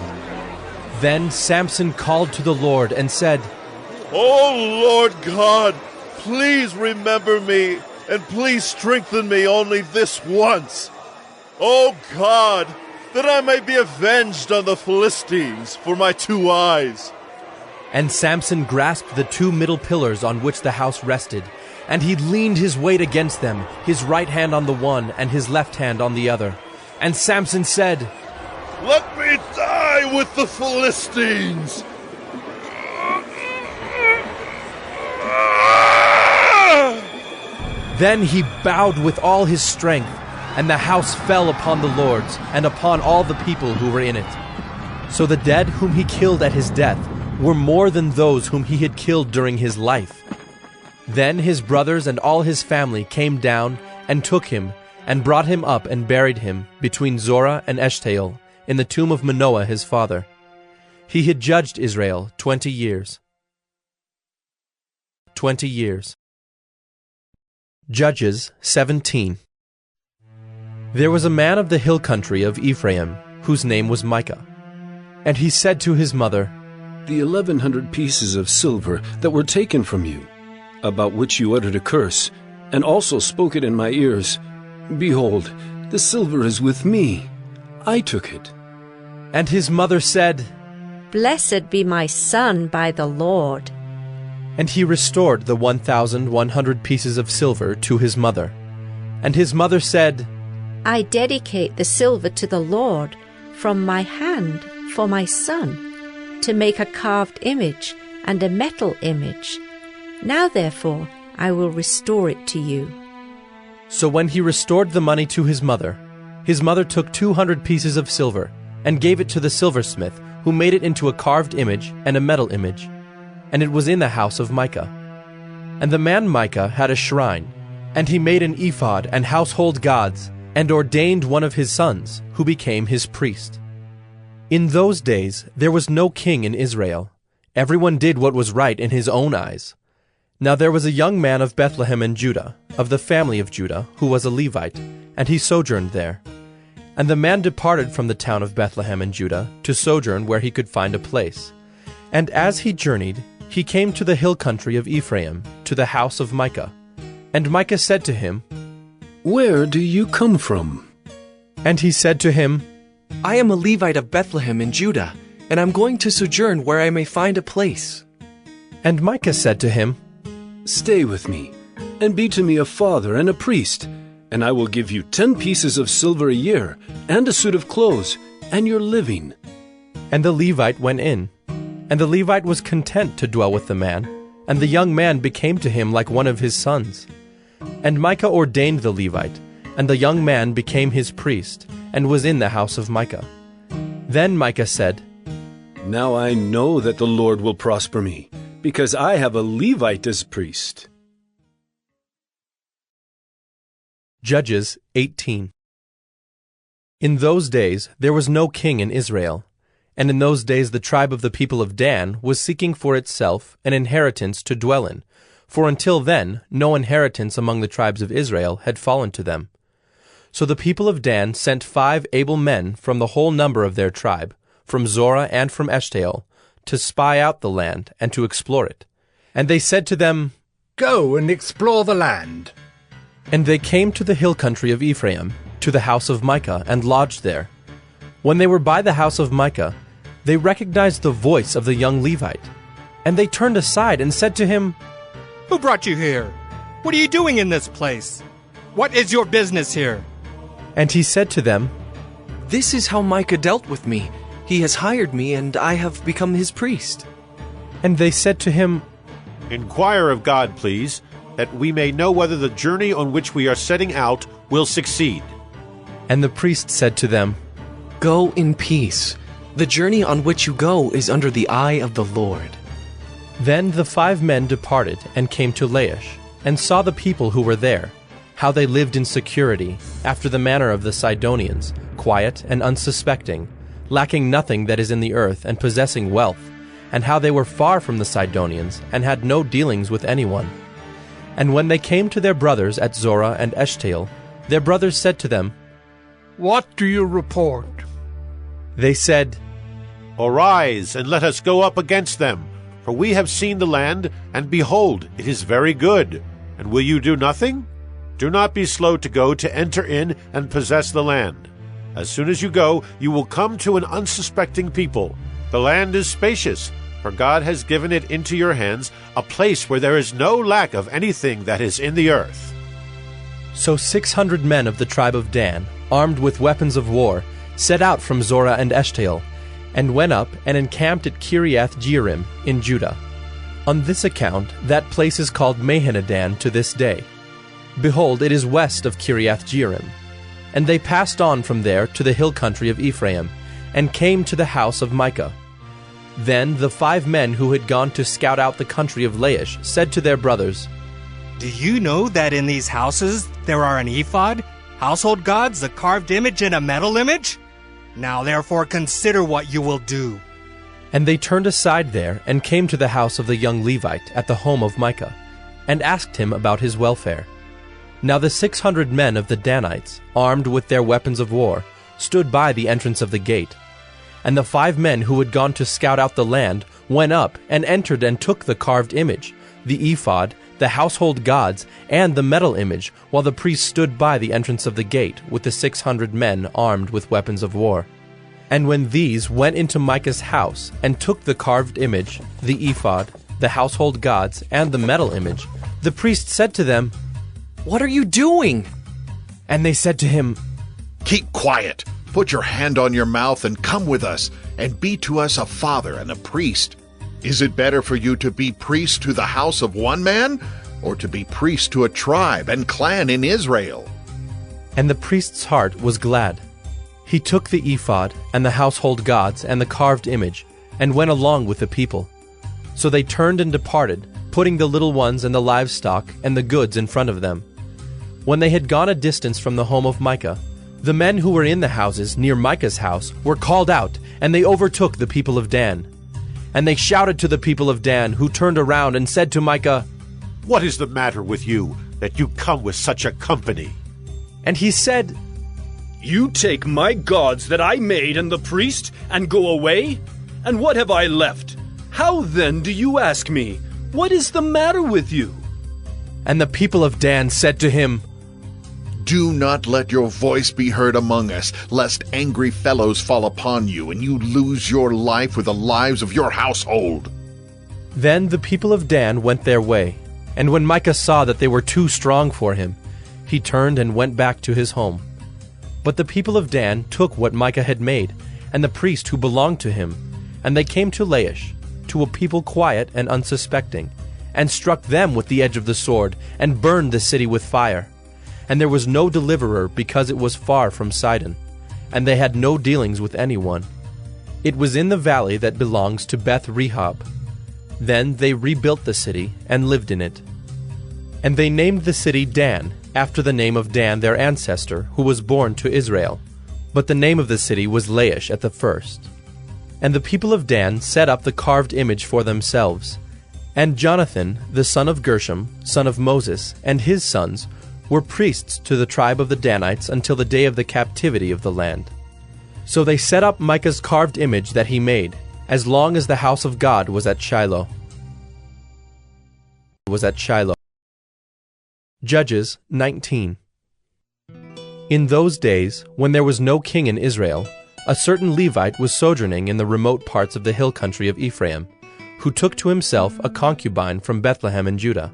Then Samson called to the Lord and said,
"O Lord God, please remember me, and please strengthen me only this once. O God, that I may be avenged on the Philistines for my 2 eyes."
And Samson grasped the 2 middle pillars on which the house rested, and he leaned his weight against them, his right hand on the one and his left hand on the other. And Samson said,
"Let me die with the Philistines."
Then he bowed with all his strength, and the house fell upon the lords and upon all the people who were in it. So the dead whom he killed at his death were more than those whom he had killed during his life. Then his brothers and all his family came down and took him and brought him up and buried him between Zorah and Eshtaol in the tomb of Manoah his father. He had judged Israel 20 years. 20 years. Judges 17. There was a man of the hill country of Ephraim, whose name was Micah. And he said to his mother,
"The 1,100 pieces of silver that were taken from you, about which you uttered a curse, and also spoke it in my ears, behold, the silver is with me. I took it."
And his mother said,
"Blessed be my son by the Lord."
And he restored the 1,100 pieces of silver to his mother. And his mother said,
"I dedicate the silver to the Lord from my hand for my son, to make a carved image and a metal image. Now therefore I will restore it to you."
So when he restored the money to his mother took 200 pieces of silver, and gave it to the silversmith, who made it into a carved image and a metal image. And it was in the house of Micah. And the man Micah had a shrine, and he made an ephod and household gods, and ordained one of his sons, who became his priest. In those days there was no king in Israel. Everyone did what was right in his own eyes. Now there was a young man of Bethlehem in Judah, of the family of Judah, who was a Levite, and he sojourned there. And the man departed from the town of Bethlehem in Judah to sojourn where he could find a place. And as he journeyed, he came to the hill country of Ephraim, to the house of Micah. And Micah said to him,
"Where do you come from?"
And he said to him,
"I am a Levite of Bethlehem in Judah, and I'm going to sojourn where I may find a place."
And Micah said to him,
"Stay with me, and be to me a father and a priest, and I will give you 10 pieces of silver a year, and a suit of clothes, and your living."
And the Levite went in. And the Levite was content to dwell with the man, and the young man became to him like one of his sons. And Micah ordained the Levite, and the young man became his priest, and was in the house of Micah. Then Micah said,
"Now I know that the Lord will prosper me, because I have a Levite as priest."
Judges 18. In those days there was no king in Israel. And in those days the tribe of the people of Dan was seeking for itself an inheritance to dwell in, for until then no inheritance among the tribes of Israel had fallen to them. So the people of Dan sent 5 able men from the whole number of their tribe, from Zorah and from Eshtaol, to spy out the land and to explore it. And they said to them,
"Go and explore the land."
And they came to the hill country of Ephraim, to the house of Micah, and lodged there. When they were by the house of Micah, they recognized the voice of the young Levite. And they turned aside and said to him,
"Who brought you here? What are you doing in this place? What is your business here?"
And he said to them,
"This is how Micah dealt with me. He has hired me, and I have become his priest."
And they said to him,
"Inquire of God, please, that we may know whether the journey on which we are setting out will succeed."
And the priest said to them,
"Go in peace. The journey on which you go is under the eye of the Lord."
Then the 5 men departed and came to Laish, and saw the people who were there, how they lived in security, after the manner of the Sidonians, quiet and unsuspecting, lacking nothing that is in the earth, and possessing wealth, and how they were far from the Sidonians, and had no dealings with anyone. And when they came to their brothers at Zorah and Eshtaol, their brothers said to them,
"What do you report?"
They said,
"Arise, and let us go up against them, for we have seen the land, and behold, it is very good. And will you do nothing? Do not be slow to go to enter in and possess the land. As soon as you go, you will come to an unsuspecting people. The land is spacious, for God has given it into your hands, a place where there is no lack of anything that is in the earth."
So 600 men of the tribe of Dan, armed with weapons of war, set out from Zorah and Eshtaol, and went up and encamped at Kiriath-Jearim in Judah. On this account that place is called Mahaneh-dan to this day. Behold, it is west of Kiriath-Jearim. And they passed on from there to the hill country of Ephraim, and came to the house of Micah. Then the 5 men who had gone to scout out the country of Laish said to their brothers,
Do you know that in these houses there are an ephod, household gods, a carved image, and a metal image? Now therefore consider what you will do.
And they turned aside there, and came to the house of the young Levite at the home of Micah, and asked him about his welfare. Now the 600 men of the Danites, armed with their weapons of war, stood by the entrance of the gate. And the 5 men who had gone to scout out the land went up and entered and took the carved image, the ephod, the household gods, and the metal image, while the priests stood by the entrance of the gate with the 600 men armed with weapons of war. And when these went into Micah's house and took the carved image, the ephod, the household gods, and the metal image, the priest said to them, What are you doing? And they said to him,
Keep quiet. Put your hand on your mouth and come with us, and be to us a father and a priest. Is it better for you to be priest to the house of one man, or to be priest to a tribe and clan in Israel?
And the priest's heart was glad. He took the ephod and the household gods and the carved image, and went along with the people. So they turned and departed, putting the little ones and the livestock and the goods in front of them. When they had gone a distance from the home of Micah, the men who were in the houses near Micah's house were called out, and they overtook the people of Dan. And they shouted to the people of Dan, who turned around and said to Micah,
What is the matter with you, that you come with such a company?
And he said,
You take my gods that I made and the priest, and go away? And what have I left? How then do you ask me, What is the matter with you?
And the people of Dan said to him,
Do not let your voice be heard among us, lest angry fellows fall upon you, and you lose your life with the lives of your household.
Then the people of Dan went their way, and when Micah saw that they were too strong for him, he turned and went back to his home. But the people of Dan took what Micah had made, and the priest who belonged to him, and they came to Laish, to a people quiet and unsuspecting, and struck them with the edge of the sword, and burned the city with fire. And there was no deliverer, because it was far from Sidon, and they had no dealings with anyone. It was in the valley that belongs to Beth-rehob. Then they rebuilt the city, and lived in it. And they named the city Dan, after the name of Dan their ancestor, who was born to Israel. But the name of the city was Laish at the first. And the people of Dan set up the carved image for themselves. And Jonathan, the son of Gershom, son of Moses, and his sons, were priests to the tribe of the Danites until the day of the captivity of the land. So they set up Micah's carved image that he made, as long as the house of God was at Shiloh. Judges 19. In those days, when there was no king in Israel, a certain Levite was sojourning in the remote parts of the hill country of Ephraim, who took to himself a concubine from Bethlehem in Judah.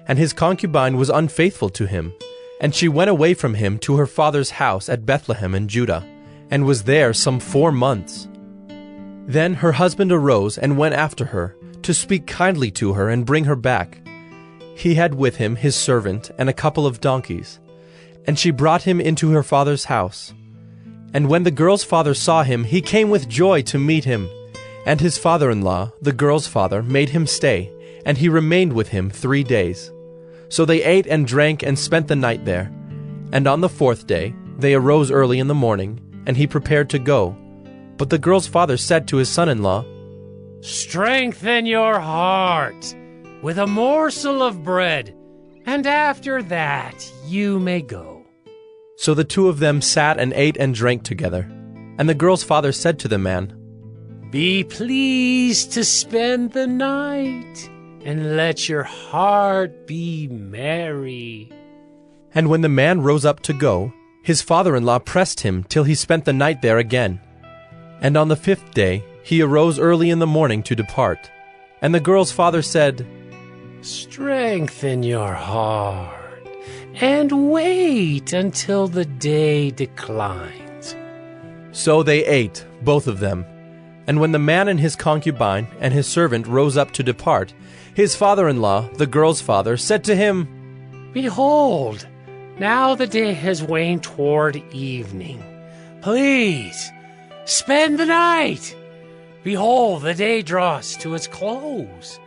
And his concubine was unfaithful to him, and she went away from him to her father's house at Bethlehem in Judah, and was there some 4 months. Then her husband arose and went after her, to speak kindly to her and bring her back. He had with him his servant and a couple of donkeys, and she brought him into her father's house. And when the girl's father saw him, he came with joy to meet him. And his father-in-law, the girl's father, made him stay, and he remained with him 3 days. So they ate and drank and spent the night there. And on the 4th day they arose early in the morning, and he prepared to go. But the girl's father said to his son-in-law,
Strengthen your heart with a morsel of bread, and after that you may go.
So the 2 of them sat and ate and drank together. And the girl's father said to the man,
Be pleased to spend the night, and let your heart be merry.
And when the man rose up to go, his father-in-law pressed him till he spent the night there again. And on the 5th day he arose early in the morning to depart. And the girl's father said,
Strengthen your heart, and wait until the day declines.
So they ate, both of them. And when the man and his concubine and his servant rose up to depart, his father-in-law, the girl's father, said to him,
Behold, now the day has waned toward evening. Please, spend the night. Behold, the day draws to its close.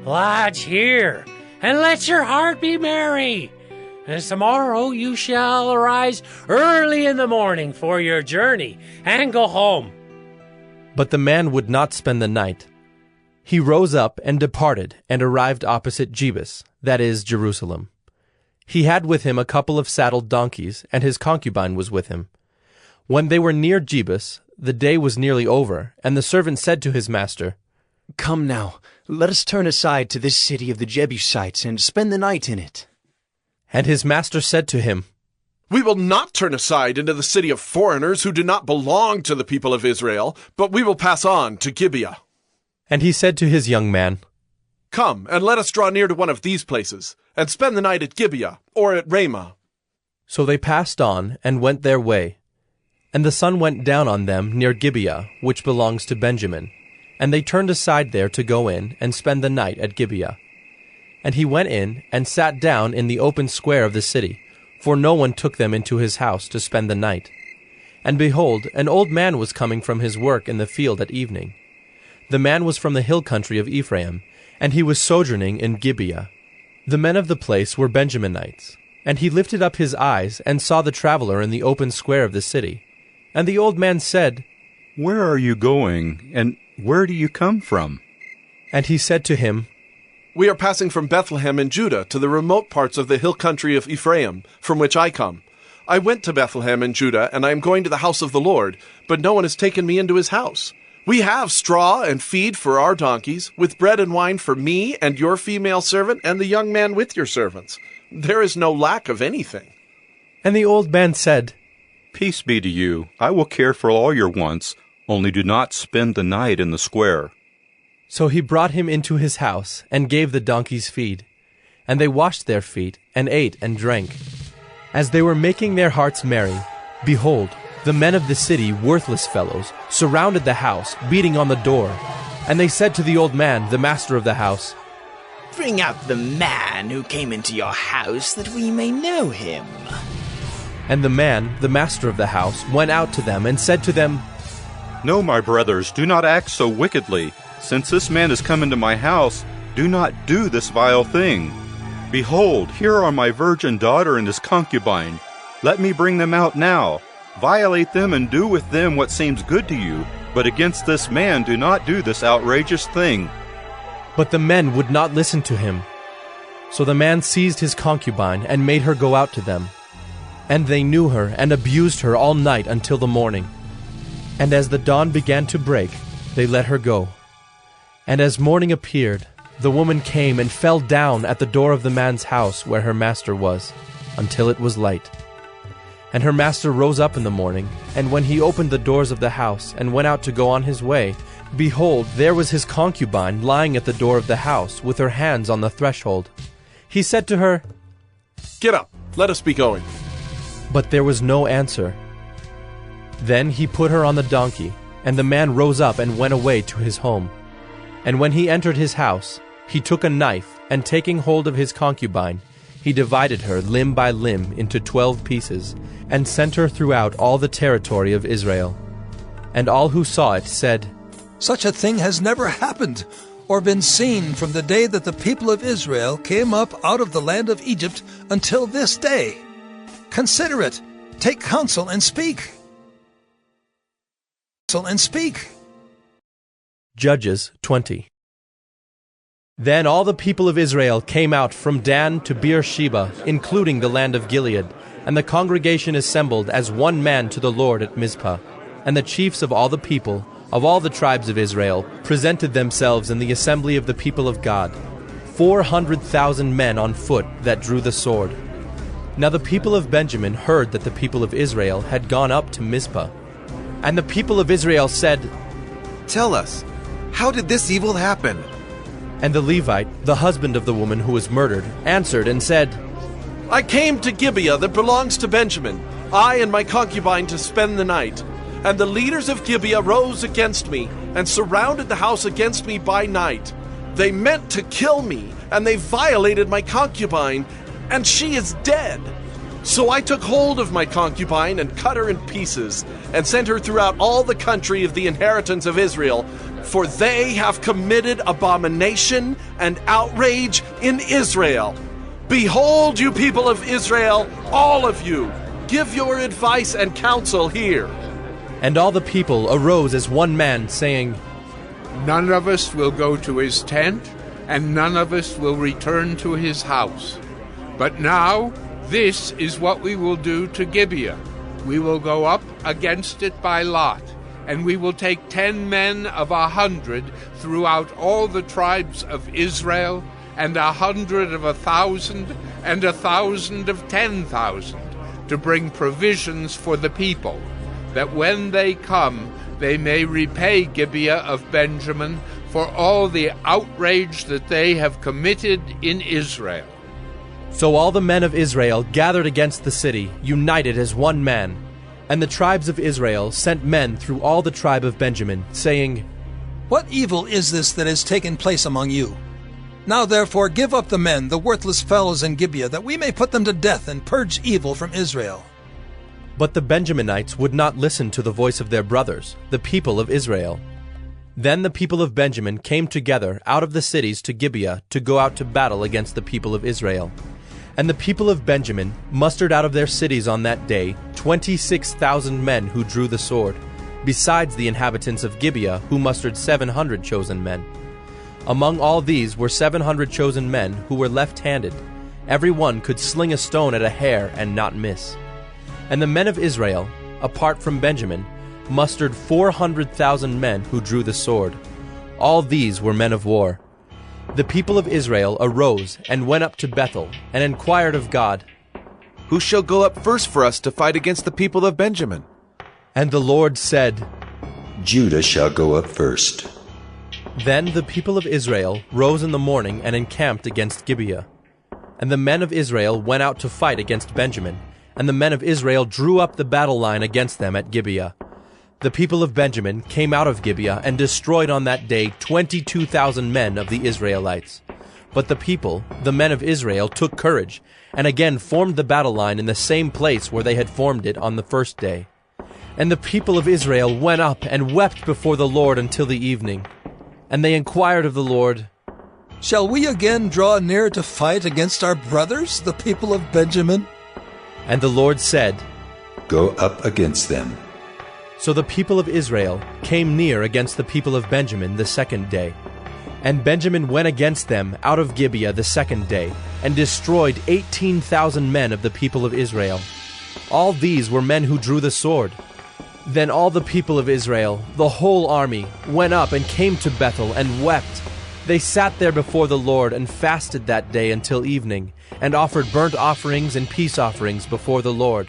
Lodge here, and let your heart be merry. And tomorrow you shall arise early in the morning for your journey, and go home.
But the man would not spend the night. He rose up and departed, and arrived opposite Jebus, that is, Jerusalem. He had with him a couple of saddled donkeys, and his concubine was with him. When they were near Jebus, the day was nearly over, and the servant said to his master,
Come now, let us turn aside to this city of the Jebusites, and spend the night in it.
And his master said to him,
We will not turn aside into the city of foreigners who do not belong to the people of Israel, but we will pass on to Gibeah.
And he said to his young man,
Come, and let us draw near to one of these places, and spend the night at Gibeah, or at Ramah.
So they passed on, and went their way. And the sun went down on them near Gibeah, which belongs to Benjamin. And they turned aside there to go in, and spend the night at Gibeah. And he went in, and sat down in the open square of the city, for no one took them into his house to spend the night. And behold, an old man was coming from his work in the field at evening. The man was from the hill country of Ephraim, and he was sojourning in Gibeah. The men of the place were Benjaminites. And he lifted up his eyes, and saw the traveler in the open square of the city. And the old man said,
Where are you going, and where do you come from?
And he said to him,
We are passing from Bethlehem in Judah to the remote parts of the hill country of Ephraim, from which I come. I went to Bethlehem in Judah, and I am going to the house of the Lord, but no one has taken me into his house. We have straw and feed for our donkeys, with bread and wine for me and your female servant and the young man with your servants. There is no lack of anything.
And the old man said,
Peace be to you. I will care for all your wants, only do not spend the night in the square.
So he brought him into his house, and gave the donkeys feed. And they washed their feet, and ate and drank. As they were making their hearts merry, behold, the men of the city, worthless fellows, surrounded the house, beating on the door. And they said to the old man, the master of the house,
Bring out the man who came into your house, that we may know him.
And the man, the master of the house, went out to them, and said to them,
No, my brothers, do not act so wickedly. Since this man has come into my house, do not do this vile thing. Behold, here are my virgin daughter and his concubine. Let me bring them out now. Violate them and do with them what seems good to you, but against this man do not do this outrageous thing.
But the men would not listen to him. So the man seized his concubine, and made her go out to them. And they knew her, and abused her all night until the morning. And as the dawn began to break, they let her go. And as morning appeared, the woman came and fell down at the door of the man's house where her master was, until it was light. And her master rose up in the morning, and when he opened the doors of the house, and went out to go on his way, behold, there was his concubine lying at the door of the house, with her hands on the threshold. He said to her,
Get up, let us be going.
But there was no answer. Then he put her on the donkey, and the man rose up and went away to his home. And when he entered his house, he took a knife, and taking hold of his concubine, he divided her limb by limb into 12 pieces, and sent her throughout all the territory of Israel. And all who saw it said,
Such a thing has never happened, or been seen from the day that the people of Israel came up out of the land of Egypt until this day. Consider it, take counsel and speak.
Judges 20. Then all the people of Israel came out from Dan to Beersheba, including the land of Gilead, and the congregation assembled as one man to the Lord at Mizpah. And the chiefs of all the people, of all the tribes of Israel, presented themselves in the assembly of the people of God, 400,000 men on foot that drew the sword. Now the people of Benjamin heard that the people of Israel had gone up to Mizpah. And the people of Israel said,
Tell us, how did this evil happen?
And the Levite, the husband of the woman who was murdered, answered and said,
I came to Gibeah that belongs to Benjamin, I and my concubine to spend the night. And the leaders of Gibeah rose against me, and surrounded the house against me by night. They meant to kill me, and they violated my concubine, and she is dead. So I took hold of my concubine and cut her in pieces, and sent her throughout all the country of the inheritance of Israel, for they have committed abomination and outrage in Israel. Behold, you people of Israel, all of you, give your advice and counsel here.
And all the people arose as one man, saying,
None of us will go to his tent, and none of us will return to his house. But now, this is what we will do to Gibeah. We will go up against it by lot, and we will take 10 men of 100 throughout all the tribes of Israel, and 100 of 1,000, and 1,000 of 10,000, to bring provisions for the people, that when they come, they may repay Gibeah of Benjamin for all the outrage that they have committed in Israel.
So all the men of Israel gathered against the city, united as one man. And the tribes of Israel sent men through all the tribe of Benjamin, saying,
What evil is this that has taken place among you? Now therefore give up the men, the worthless fellows in Gibeah, that we may put them to death and purge evil from Israel.
But the Benjaminites would not listen to the voice of their brothers, the people of Israel. Then the people of Benjamin came together out of the cities to Gibeah to go out to battle against the people of Israel. And the people of Benjamin mustered out of their cities on that day 26,000 men who drew the sword, besides the inhabitants of Gibeah, who mustered 700 chosen men. Among all these were 700 chosen men who were left-handed. Every one could sling a stone at a hair and not miss. And the men of Israel, apart from Benjamin, mustered 400,000 men who drew the sword. All these were men of war. The people of Israel arose and went up to Bethel and inquired of God,
Who shall go up first for us to fight against the people of Benjamin?
And the Lord said,
Judah shall go up first.
Then the people of Israel rose in the morning and encamped against Gibeah. And the men of Israel went out to fight against Benjamin, and the men of Israel drew up the battle line against them at Gibeah. The people of Benjamin came out of Gibeah and destroyed on that day 22,000 men of the Israelites. But the people, the men of Israel, took courage, and again formed the battle line in the same place where they had formed it on the first day. And the people of Israel went up and wept before the Lord until the evening. And they inquired of the Lord,
Shall we again draw near to fight against our brothers, the people of Benjamin?
And the Lord said,
Go up against them.
So the people of Israel came near against the people of Benjamin the second day. And Benjamin went against them out of Gibeah the second day, and destroyed 18,000 men of the people of Israel. All these were men who drew the sword. Then all the people of Israel, the whole army, went up and came to Bethel and wept. They sat there before the Lord and fasted that day until evening, and offered burnt offerings and peace offerings before the Lord.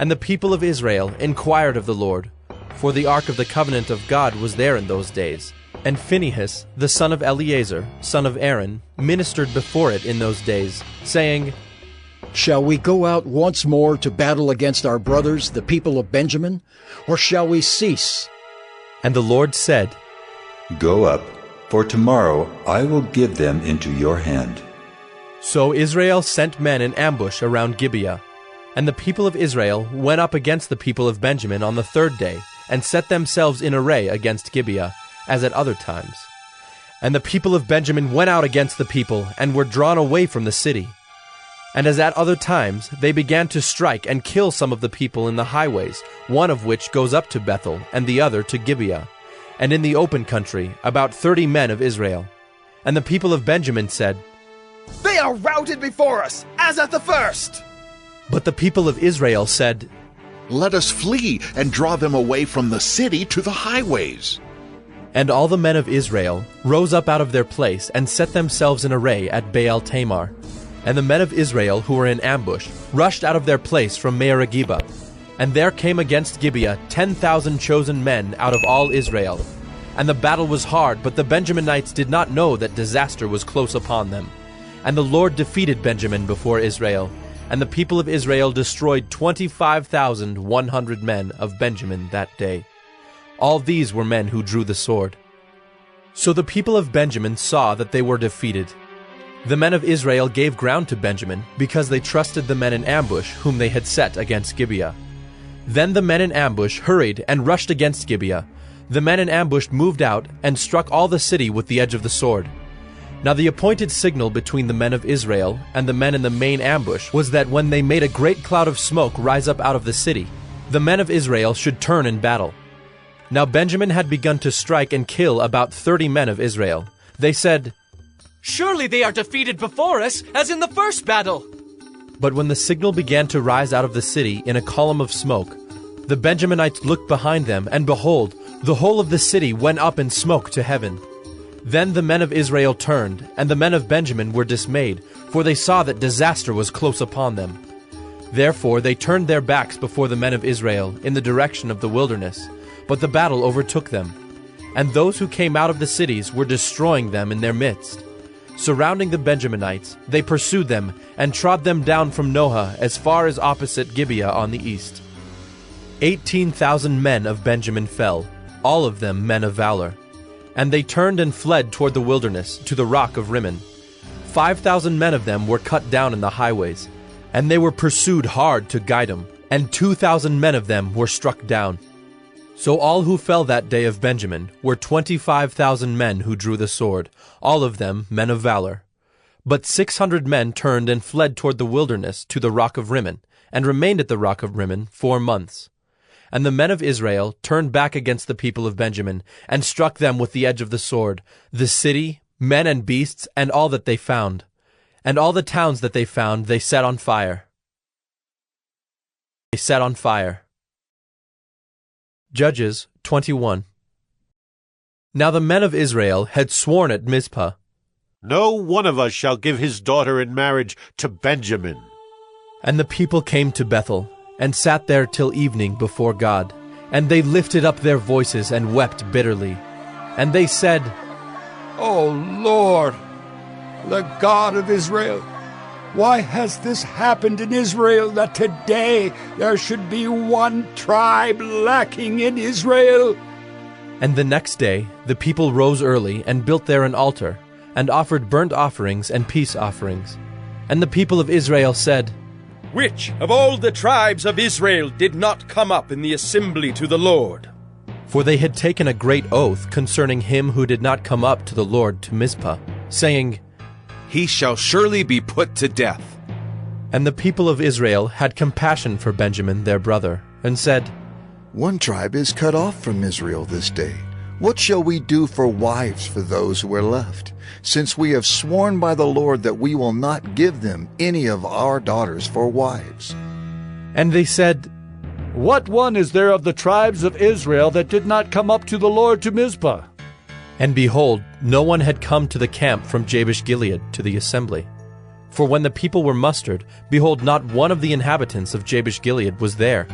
And the people of Israel inquired of the Lord, for the ark of the covenant of God was there in those days. And Phinehas, the son of Eleazar, son of Aaron, ministered before it in those days, saying,
Shall we go out once more to battle against our brothers, the people of Benjamin, or shall we cease?
And the Lord said,
Go up, for tomorrow I will give them into your hand.
So Israel sent men in ambush around Gibeah. And the people of Israel went up against the people of Benjamin on the third day, and set themselves in array against Gibeah, as at other times. And the people of Benjamin went out against the people, and were drawn away from the city. And as at other times, they began to strike and kill some of the people in the highways, one of which goes up to Bethel, and the other to Gibeah, and in the open country about 30 men of Israel. And the people of Benjamin said,
They are routed before us, as at the first.
But the people of Israel said,
Let us flee and draw them away from the city to the highways.
And all the men of Israel rose up out of their place and set themselves in array at Baal Tamar. And the men of Israel who were in ambush rushed out of their place from Mearagibah. And there came against Gibeah 10,000 chosen men out of all Israel. And the battle was hard, but the Benjaminites did not know that disaster was close upon them. And the Lord defeated Benjamin before Israel. And the people of Israel destroyed 25,100 men of Benjamin that day. All these were men who drew the sword. So the people of Benjamin saw that they were defeated. The men of Israel gave ground to Benjamin because they trusted the men in ambush whom they had set against Gibeah. Then the men in ambush hurried and rushed against Gibeah. The men in ambush moved out and struck all the city with the edge of the sword. Now the appointed signal between the men of Israel and the men in the main ambush was that when they made a great cloud of smoke rise up out of the city, the men of Israel should turn in battle. Now Benjamin had begun to strike and kill about 30 men of Israel. They said,
"Surely they are defeated before us, as in the first battle."
But when the signal began to rise out of the city in a column of smoke, the Benjaminites looked behind them, and behold, the whole of the city went up in smoke to heaven. Then the men of Israel turned, and the men of Benjamin were dismayed, for they saw that disaster was close upon them. Therefore they turned their backs before the men of Israel in the direction of the wilderness, but the battle overtook them. And those who came out of the cities were destroying them in their midst. Surrounding the Benjaminites, they pursued them and trod them down from Noah as far as opposite Gibeah on the east. 18,000 men of Benjamin fell, all of them men of valor. And they turned and fled toward the wilderness, to the rock of Rimmon. 5,000 men of them were cut down in the highways, and they were pursued hard to Gideon, and 2,000 men of them were struck down. So all who fell that day of Benjamin were 25,000 men who drew the sword, all of them men of valor. But 600 men turned and fled toward the wilderness to the rock of Rimmon, and remained at the rock of Rimmon 4 months. And the men of Israel turned back against the people of Benjamin, and struck them with the edge of the sword, the city, men and beasts, and all that they found. And all the towns that they found they set on fire. They set on fire. Judges 21. Now the men of Israel had sworn at Mizpah,
"No one of us shall give his daughter in marriage to Benjamin."
And the people came to Bethel, and sat there till evening before God. And they lifted up their voices and wept bitterly. And they said,
"O Lord, the God of Israel, why has this happened in Israel, that today there should be one tribe lacking in Israel?"
And the next day the people rose early and built there an altar, and offered burnt offerings and peace offerings. And the people of Israel said,
"Which of all the tribes of Israel did not come up in the assembly to the Lord?"
For they had taken a great oath concerning him who did not come up to the Lord to Mizpah, saying,
"He shall surely be put to death."
And the people of Israel had compassion for Benjamin their brother, and said,
"One tribe is cut off from Israel this day. What shall we do for wives for those who are left, since we have sworn by the Lord that we will not give them any of our daughters for wives?"
And they said,
"What one is there of the tribes of Israel that did not come up to the Lord to Mizpah?"
And behold, no one had come to the camp from Jabesh-Gilead to the assembly. For when the people were mustered, behold, not one of the inhabitants of Jabesh-Gilead was there.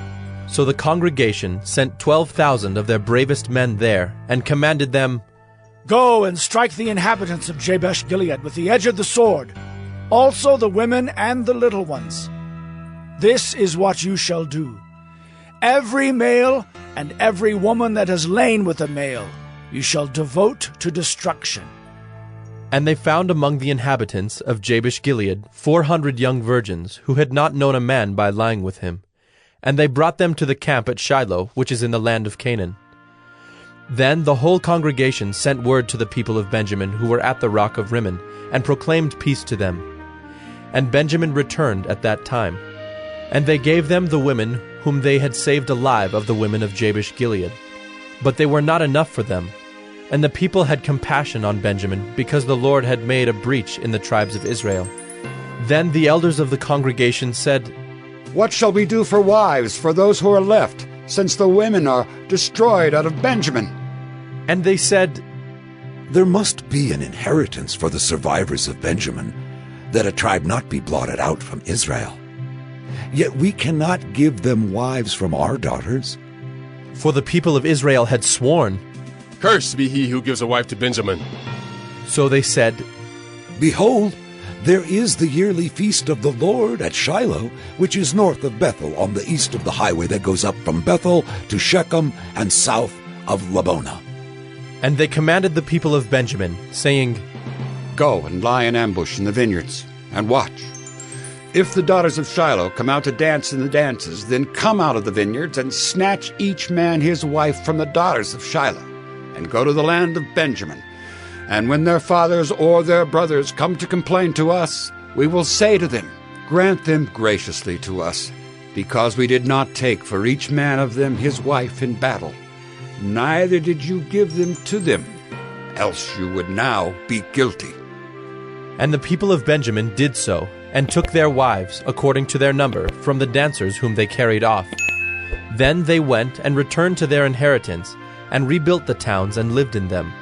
So the congregation sent 12,000 of their bravest men there, and commanded them,
"Go and strike the inhabitants of Jabesh-Gilead with the edge of the sword, also the women and the little ones. This is what you shall do. Every male and every woman that has lain with a male you shall devote to destruction."
And they found among the inhabitants of Jabesh-Gilead 400 young virgins, who had not known a man by lying with him. And they brought them to the camp at Shiloh, which is in the land of Canaan. Then the whole congregation sent word to the people of Benjamin who were at the rock of Rimmon, and proclaimed peace to them. And Benjamin returned at that time. And they gave them the women whom they had saved alive of the women of Jabesh-Gilead. But they were not enough for them. And the people had compassion on Benjamin, because the Lord had made a breach in the tribes of Israel. Then the elders of the congregation said,
"What shall we do for wives for those who are left, since the women are destroyed out of Benjamin?"
And they said,
"There must be an inheritance for the survivors of Benjamin, that a tribe not be blotted out from Israel. Yet we cannot give them wives from our daughters."
For the people of Israel had sworn,
"Cursed be he who gives a wife to Benjamin."
So they said,
"Behold, there is the yearly feast of the Lord at Shiloh, which is north of Bethel, on the east of the highway that goes up from Bethel to Shechem and south of Labonah."
And they commanded the people of Benjamin, saying,
Go and lie in ambush in the vineyards, and watch. If the daughters of Shiloh come out to dance in the dances, then come out of the vineyards and snatch each man his wife from the daughters of Shiloh, and go to the land of Benjamin. And when their fathers or their brothers come to complain to us, we will say to them, Grant them graciously to us, because we did not take for each man of them his wife in battle, neither did you give them to them, else you would now be guilty.
And the people of Benjamin did so, and took their wives, according to their number, from the dancers whom they carried off. Then they went and returned to their inheritance, and rebuilt the towns and lived in them.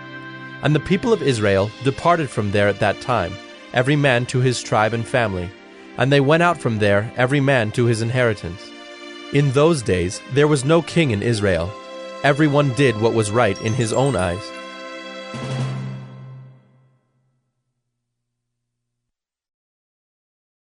And the people of Israel departed from there at that time, every man to his tribe and family, and they went out from there every man to his inheritance. In those days there was no king in Israel. Everyone did what was right in his own eyes.